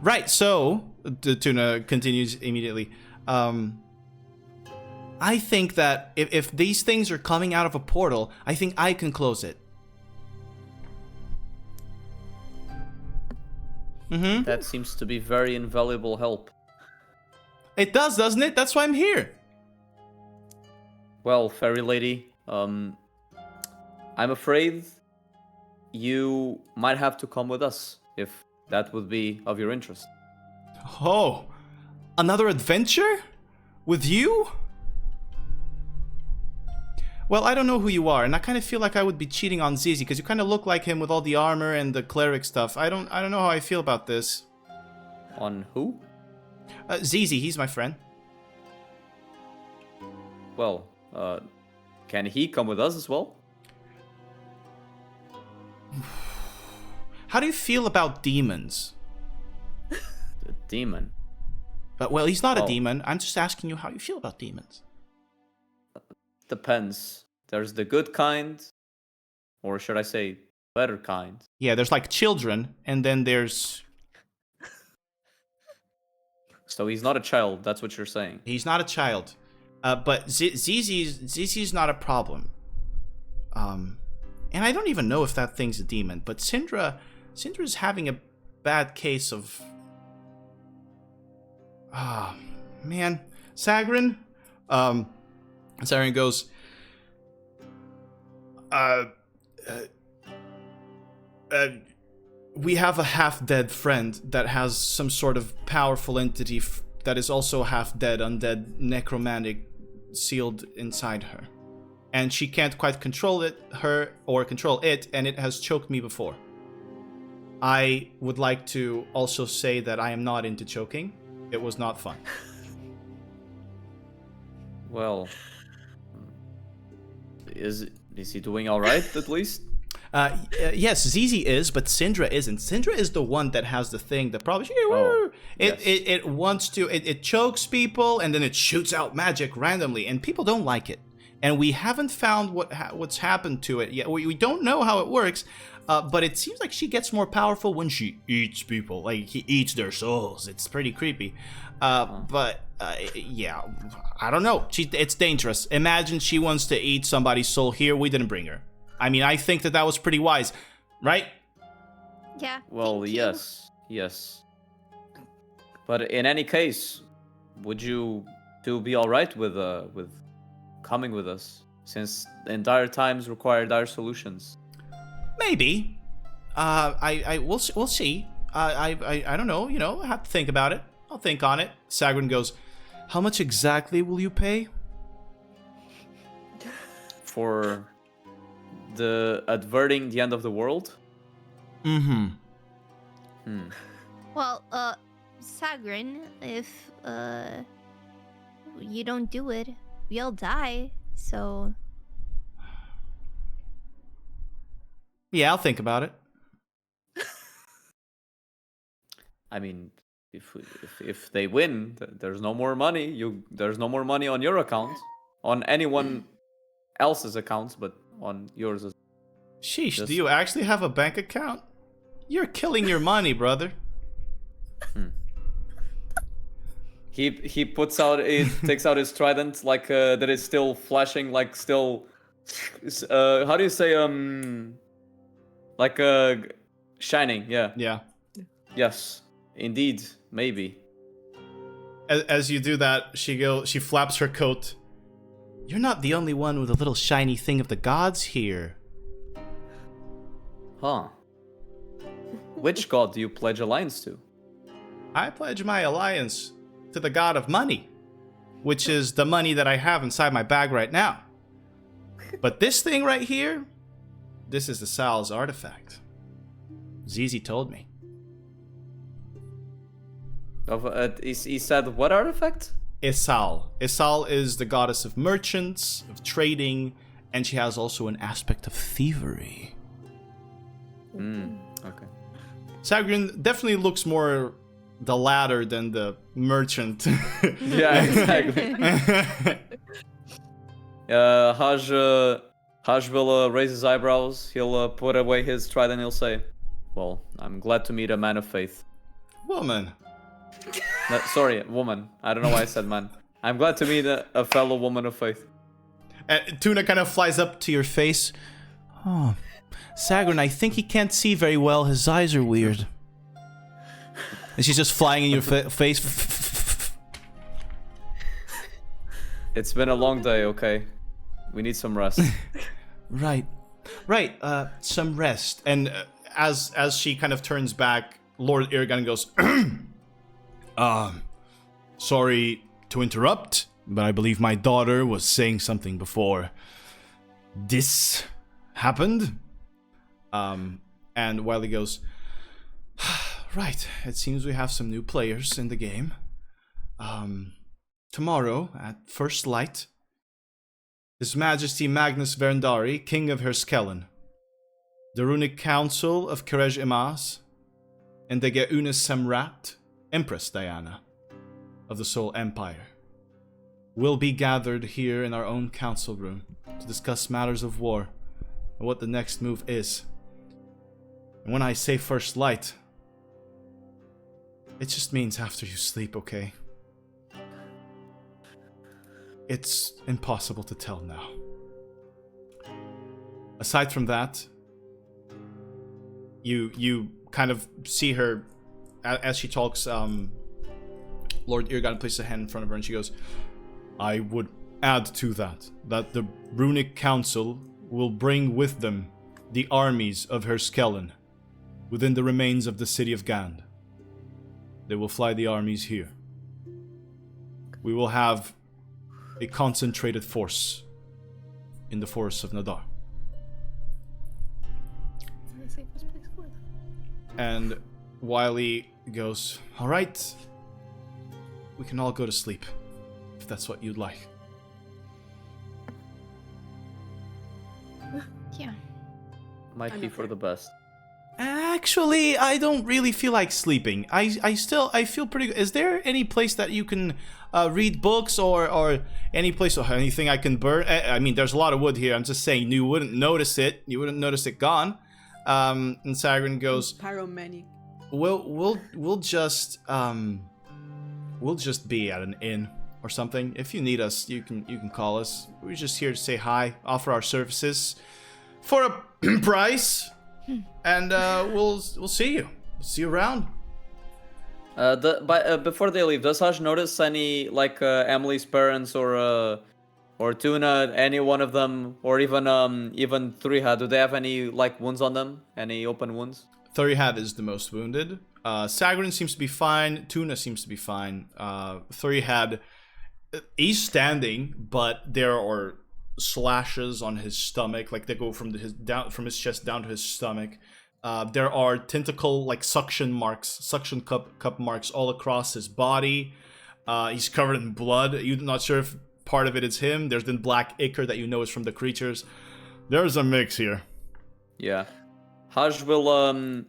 Right, so, the Tuna continues immediately. I think that if these things are coming out of a portal, I think I can close it. Mm-hmm. That seems to be very invaluable help. It does, doesn't it? That's why I'm here. Well, fairy lady, I'm afraid you might have to come with us, if that would be of your interest. Oh, another adventure? With you? Well, I don't know who you are, and I kind of feel like I would be cheating on Zizi, because you kind of look like him with all the armor and the cleric stuff. I don't know how I feel about this. On who? Zizi, he's my friend. Well, can he come with us as well? How do you feel about demons? The demon? Well, he's not a demon. I'm just asking you how you feel about demons. Depends. There's the good kind, or should I say, better kind. Yeah, there's like children, and then there's... So he's not a child, that's what you're saying. He's not a child. But Zizi's not a problem. And I don't even know if that thing's a demon, but Syndra's having a bad case of... man. Sagrin? Sagrin goes... we have a half-dead friend that has some sort of powerful entity that is also half-dead, undead, necromantic, sealed inside her. And she can't quite control it, and it has choked me before. I would like to also say that I am not into choking. It was not fun. Well, is he doing all right at least? Yes, Zizi is, but Syndra isn't. Syndra is the one that has the thing that probably it wants to it chokes people and then it shoots out magic randomly, and people don't like it. And we haven't found what's happened to it yet. We don't know how it works, but it seems like she gets more powerful when she eats people. Like, he eats their souls. It's pretty creepy. Yeah, I don't know. It's dangerous. Imagine she wants to eat somebody's soul here. We didn't bring her. I mean, I think that was pretty wise, right? Yeah. Well, yes. But in any case, would you two be all right with coming with us, since the entire times require dire solutions? Maybe. We'll see. I don't know. You know, I have to think about it. I'll think on it. Sagrin goes, "How much exactly will you pay?" For the averting the end of the world? Well, Sagrin, if you don't do it, we all die. So Yeah, I'll think about it. I mean, if they win, there's no more money. There's no more money on your account, on anyone else's accounts, but on yours. Sheesh, do you actually have a bank account? You're killing your money, brother. He takes out his trident, like that is still flashing, like still. How do you say like shining? Yeah. Yeah. Yes, indeed, maybe. As you do that, she flaps her coat. You're not the only one with a little shiny thing of the gods here. Huh. Which god do you pledge alliance to? I pledge my alliance to the god of money, which is the money that I have inside my bag right now. But this thing right here, this is the Sal's artifact. Zizi told me. He said what artifact? Isal. Isal is the goddess of merchants, of trading, and she has also an aspect of thievery. Okay. Sagrin definitely looks more the latter than the merchant. Yeah, exactly. Haj will raise his eyebrows. He'll put away his trident and he'll say, "Well, I'm glad to meet a man of faith." Woman. No, sorry, woman. I don't know why I said man. I'm glad to meet a fellow woman of faith. Tuna kind of flies up to your face. Oh, Sagrin, I think he can't see very well. His eyes are weird. And she's just flying in your face. It's been a long day, okay? We need some rest. Right. Some rest. And as she kind of turns back, Lord Irrigan goes, sorry to interrupt, but I believe my daughter was saying something before this happened. And Wiley goes, right, it seems we have some new players in the game. Tomorrow, at first light, His Majesty Magnus Verndari, King of Herskellen, the Runic Council of Kerej Imaz, and the Ge'una Semrat, Empress Diana, of the Soul Empire, will be gathered here in our own council room to discuss matters of war and what the next move is. And when I say first light, it just means after you sleep, okay? It's impossible to tell now. Aside from that, you kind of see her as she talks. Lord Irrigan places a hand in front of her and she goes, I would add to that the Runic Council will bring with them the armies of Herskellen, within the remains of the city of Gandh. They will fly the armies here. We will have a concentrated force in the forests of Nadar. The safest place for them. And Wiley goes, all right, we can all go to sleep, if that's what you'd like. Yeah. Might be for the best. Actually, I don't really feel like sleeping. I feel pretty good. Is there any place that you can read books or any place or anything I can burn? I mean, there's a lot of wood here. I'm just saying you wouldn't notice it. You wouldn't notice it gone. And Sagrin goes, Pyromaniac. We'll just be at an inn or something. If you need us, you can call us. We're just here to say hi, offer our services for a price, and we'll see you. See you around. Before they leave, does Haj notice any Emily's parents or Tuna, any one of them, or even Threeha? Do they have any wounds on them? Any open wounds? Threeha is the most wounded. Sagrin seems to be fine. Tuna seems to be fine. Threeha, he's standing, but there are slashes on his stomach, they go from his chest down to his stomach. There are tentacle suction cup marks all across his body. He's covered in blood. You're not sure if part of it is him. There's been black ichor that you know is from the creatures. There's a mix here. Yeah. Haj will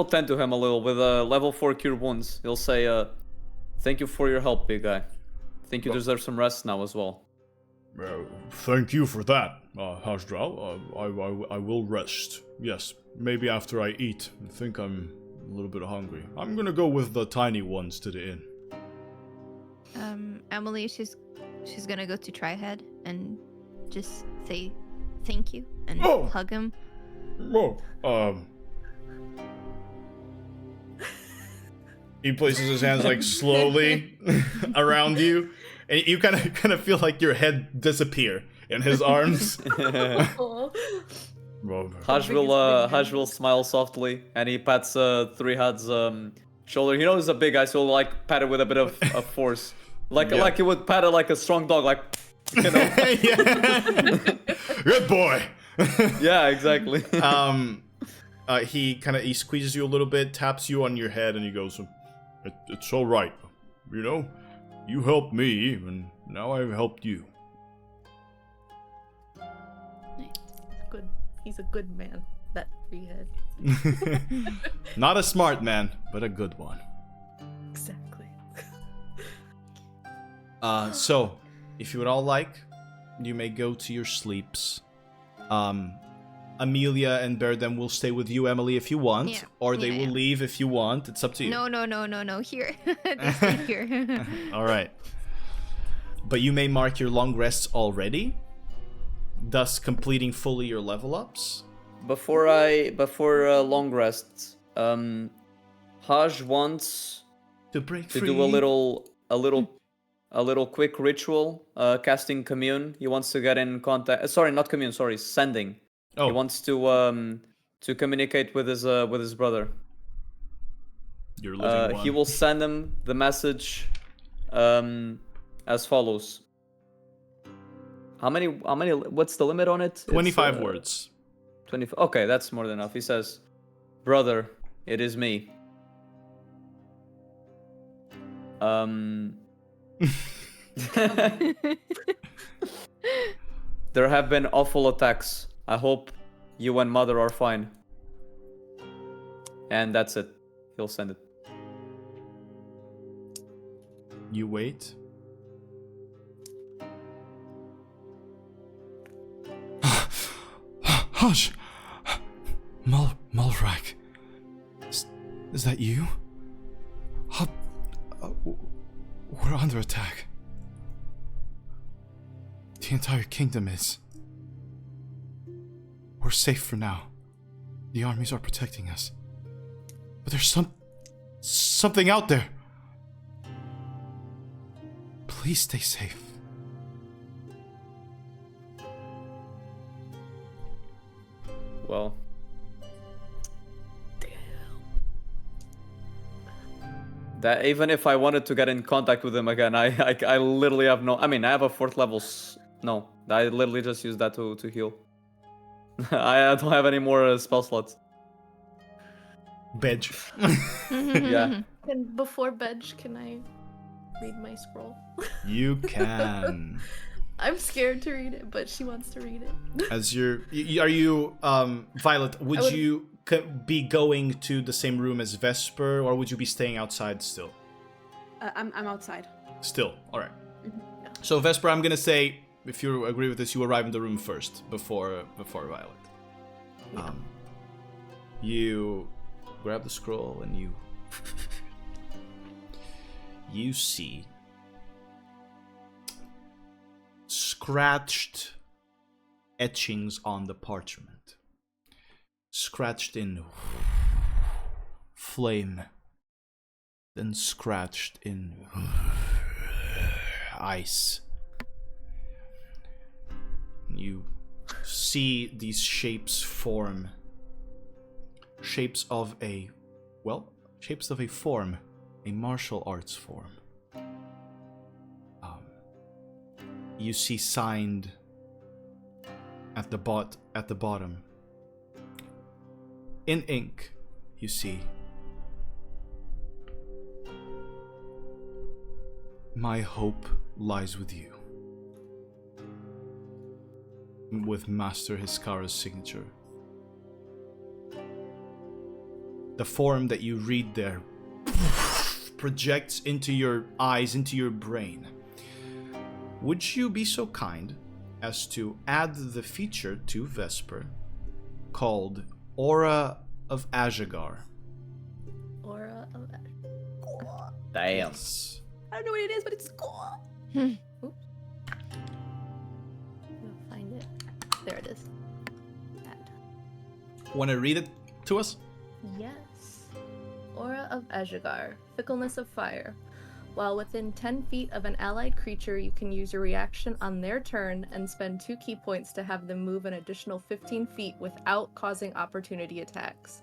tend to him a little with level 4 cure wounds. He'll say, thank you for your help, big guy. I think you deserve some rest now as well. Thank you for that, Hajdrau. I will rest. Yes, maybe after I eat. I think I'm a little bit hungry. I'm gonna go with the tiny ones to the inn. Emily, she's gonna go to Trihead and just say thank you and hug him. He places his hands slowly around you, and you kind of feel like your head disappear in his arms. Haj will smile softly, and he pats Threehead's shoulder. He knows he's a big guy, so he'll pat it with a bit of force, like he would pat it like a strong dog, Good boy. Yeah, exactly. He squeezes you a little bit, taps you on your head, and he goes, "It's all right. You helped me, and now I've helped you." Good. He's a good man, that Threehead. Not a smart man, but a good one. Exactly. So, if you would all like, you may go to your sleeps. Amelia and Berdem will stay with you, Emily, if you want, or they will leave if you want. It's up to you. No. Here. They stay here. All right. But you may mark your long rests already, thus completing fully your level ups. Before long rests, Haj wants to break to free. do a little quick ritual, casting commune. He wants to get in contact. Not commune. Sending. Oh. He wants to communicate with his brother. Your living one. He will send him the message as follows. How many? What's the limit on it? 25 words. 25. Okay, that's more than enough. He says, "Brother, it is me. There have been awful attacks. I hope you and Mother are fine." And that's it. He'll send it. You wait. Hush! Mulrak. Is that you? We're under attack. The entire kingdom is. We're safe for now. The armies are protecting us. But there's something out there. Please stay safe. Well, That even if I wanted to get in contact with him again, I literally have no. I mean, I have a 4th level. No, I literally just use that to heal. I don't have any more spell slots. Bedge. Yeah. And before bed, can I read my scroll? You can. I'm scared to read it, but she wants to read it. As are you Violet? Would you be going to the same room as Vesper, or would you be staying outside still? I'm outside. Still, all right. Yeah. So Vesper, I'm gonna say, if you agree with this, you arrive in the room first before Violet. Yeah. You grab the scroll and you see scratched etchings on the parchment, scratched in flame, then scratched in ice. You see these shapes form, shapes of a form, a martial arts form. You see signed at the bottom, in ink, you see, "My hope lies with you," with Master Hiskara's signature. The form that you read there projects into your eyes, into your brain. Would you be so kind as to add the feature to Vesper called Aura of Ajagar? Aura of Ajagar. Damn. Yes. I don't know what it is, but it's cool. Oops. I'll find it. There it is. Add. Want to read it to us? Yes. Aura of Ajagar. Fickleness of fire. While within 10 feet of an allied creature, you can use your reaction on their turn and spend 2 key points to have them move an additional 15 feet without causing opportunity attacks.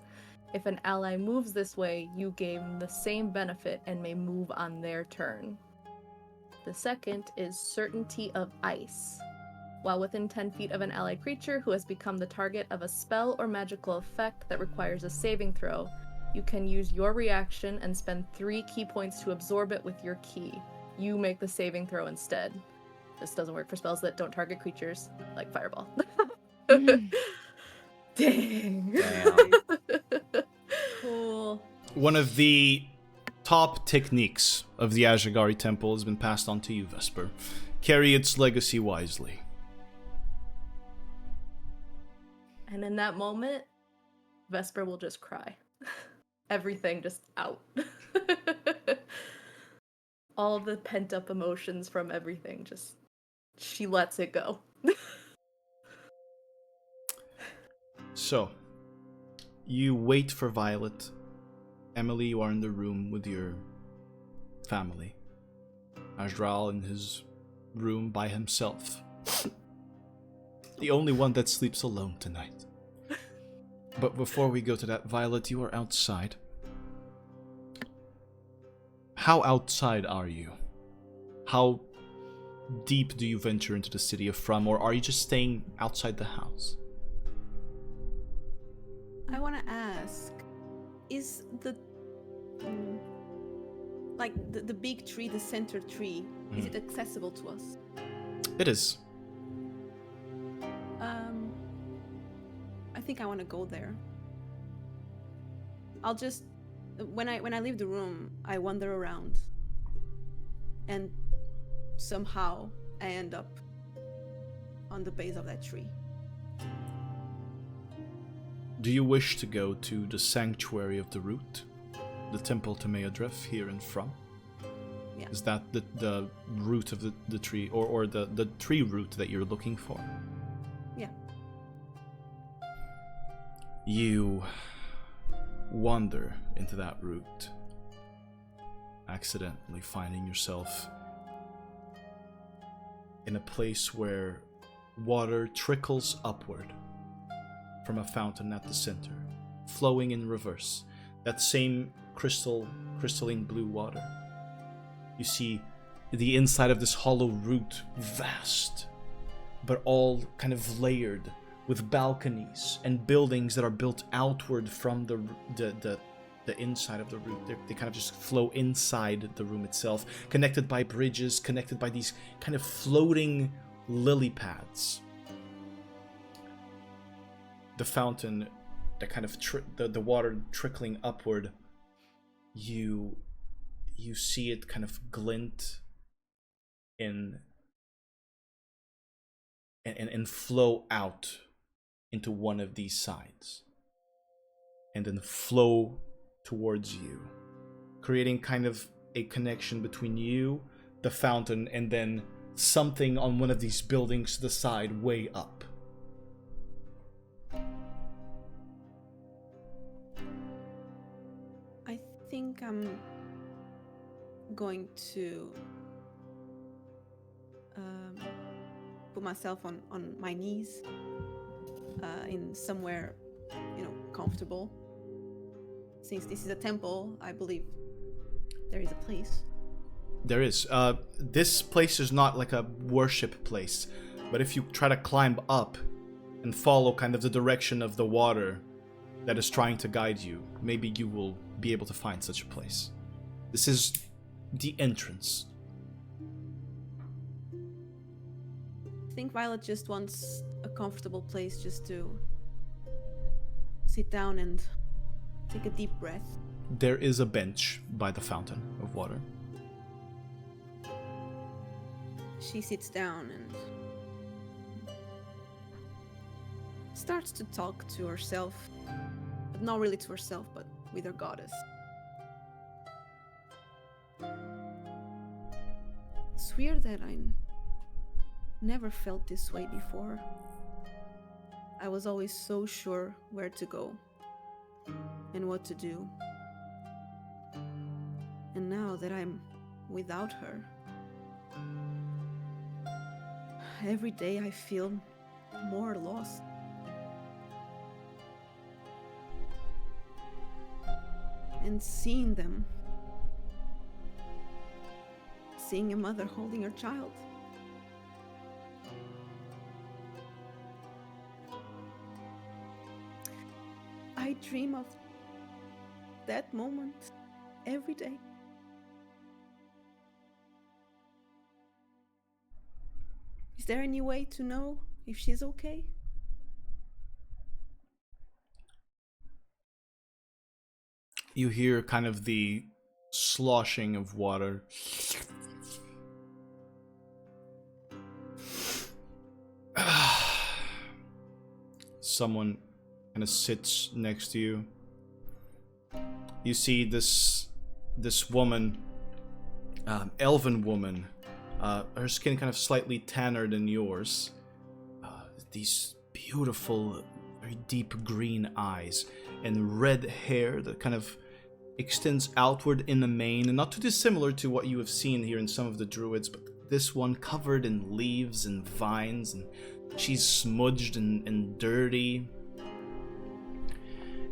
If an ally moves this way, you gain the same benefit and may move on their turn. The second is Certainty of Ice. While within 10 feet of an allied creature who has become the target of a spell or magical effect that requires a saving throw, you can use your reaction and spend 3 key points to absorb it with your key. You make the saving throw instead. This doesn't work for spells that don't target creatures, like Fireball. Dang. Damn. Cool. One of the top techniques of the Ajagari Temple has been passed on to you, Vesper. Carry its legacy wisely. And in that moment, Vesper will just cry. Everything just out. All of the pent-up emotions from everything, just she lets it go. So, you wait for Violet. Emily, you are in the room with your family. Ajral in his room by himself. The only one that sleeps alone tonight. But before we go to that, Violet, you are outside. How outside are you? How deep do you venture into the city of From, or are you just staying outside the house? I want to ask, is the the big tree, the center tree, is it accessible to us? It is. I think I want to go there. I'll just when I leave the room, I wander around, and somehow I end up on the base of that tree. Do you wish to go to the Sanctuary of the Root? The Temple to Meadref here in From? Yeah. Is that the root of the tree, or the tree root that you're looking for? Yeah. You wander into that route, accidentally finding yourself in a place where water trickles upward from a fountain at the center, flowing in reverse. That same crystal crystalline blue water. You see the inside of this hollow root, vast, but all kind of layered with balconies and buildings that are built outward from the inside of the root. They kind of just flow inside the room itself, connected by bridges, connected by these kind of floating lily pads. The fountain, the kind of the water trickling upward, you see it kind of glint and flow out into one of these sides, and then flow towards you, creating kind of a connection between you, the fountain, and then something on one of these buildings to the side, way up. I think I'm going to put myself on my knees in somewhere, comfortable. Since this is a temple, I believe there is a place. There is. This place is not like a worship place, but if you try to climb up and follow kind of the direction of the water that is trying to guide you, maybe you will be able to find such a place. This is the entrance. I think Violet just wants a comfortable place just to sit down and take a deep breath. There is a bench by the fountain of water. She sits down and starts to talk to herself, but not really to herself, but with her goddess. It's weird that I never felt this way before. I was always so sure where to go and what to do. And now that I'm without her, every day I feel more lost. And seeing them, seeing a mother holding her child, I dream of that moment every day. Is there any way to know if she's okay? You hear kind of the sloshing of water. Someone kind of sits next to you. You see this woman, elven woman. Her skin kind of slightly tanner than yours. These beautiful, very deep green eyes and red hair that kind of extends outward in the mane, and not too dissimilar to what you have seen here in some of the druids, but this one covered in leaves and vines, and she's smudged and dirty.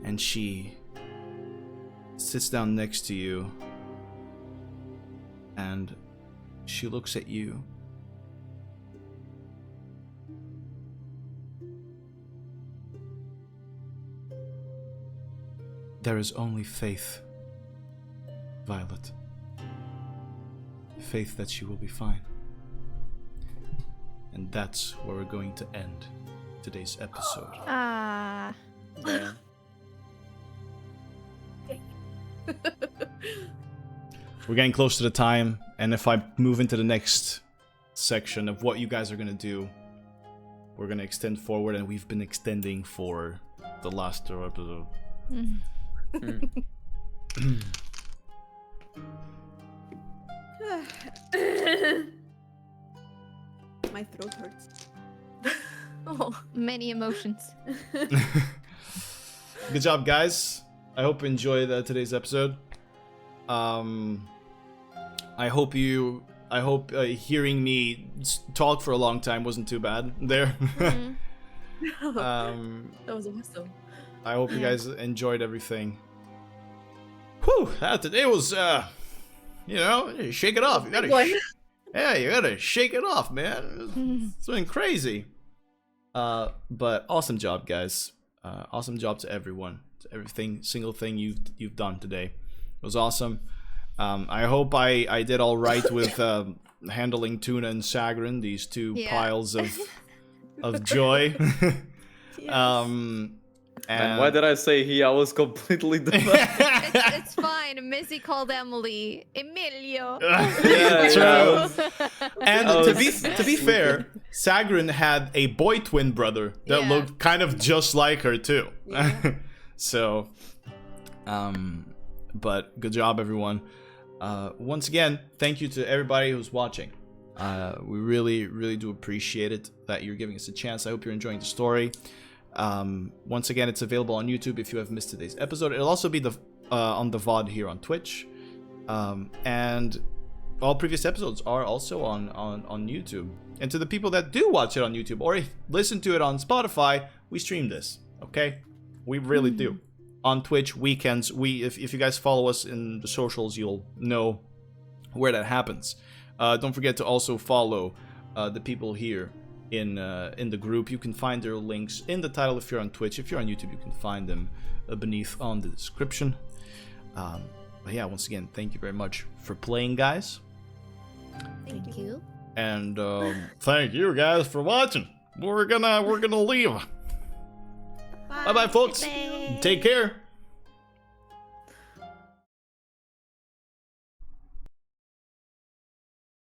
And she sits down next to you, and she looks at you. There is only faith, Violet. Faith that she will be fine. And that's where we're going to end today's episode. Yeah. We're getting close to the time, and if I move into the next section of what you guys are going to do, we're going to extend forward, and we've been extending for the last episode. My throat hurts. Oh, many emotions. Good job, guys. I hope you enjoyed today's episode. I hope hearing me talk for a long time wasn't too bad there. That was awesome. I hope you guys enjoyed everything. whew, today was, you know, shake it off. You gotta, yeah, you gotta shake it off, man. It's been crazy. But awesome job, guys. Awesome job to everyone. To everything, single thing you've done today. It was awesome. I hope I did all right with handling Tuna and Sagrin, these two piles of joy. And why did I say he? I was completely It's fine. Missy called Emily Emilio. And to be fair, Sagrin had a boy twin brother that looked kind of just like her too. Yeah. So, but good job, everyone. Once again, thank you to everybody who's watching. We really do appreciate it that you're giving us a chance. I hope you're enjoying the story. Once again, it's available on YouTube if you have missed today's episode. It'll also be on the VOD here on Twitch. And all previous episodes are also on YouTube. And to the people that do watch it on YouTube or listen to it on Spotify, we stream this, okay? We really do. On Twitch, weekends, if you guys follow us in the socials, you'll know where that happens. Don't forget to also follow the people here in the group. You can find their links in the title if you're on Twitch. If you're on YouTube, you can find them beneath on the description. But yeah, once again, thank you very much for playing, guys. Thank you. And thank you guys for watching. We're gonna leave. Bye bye, folks. Take care.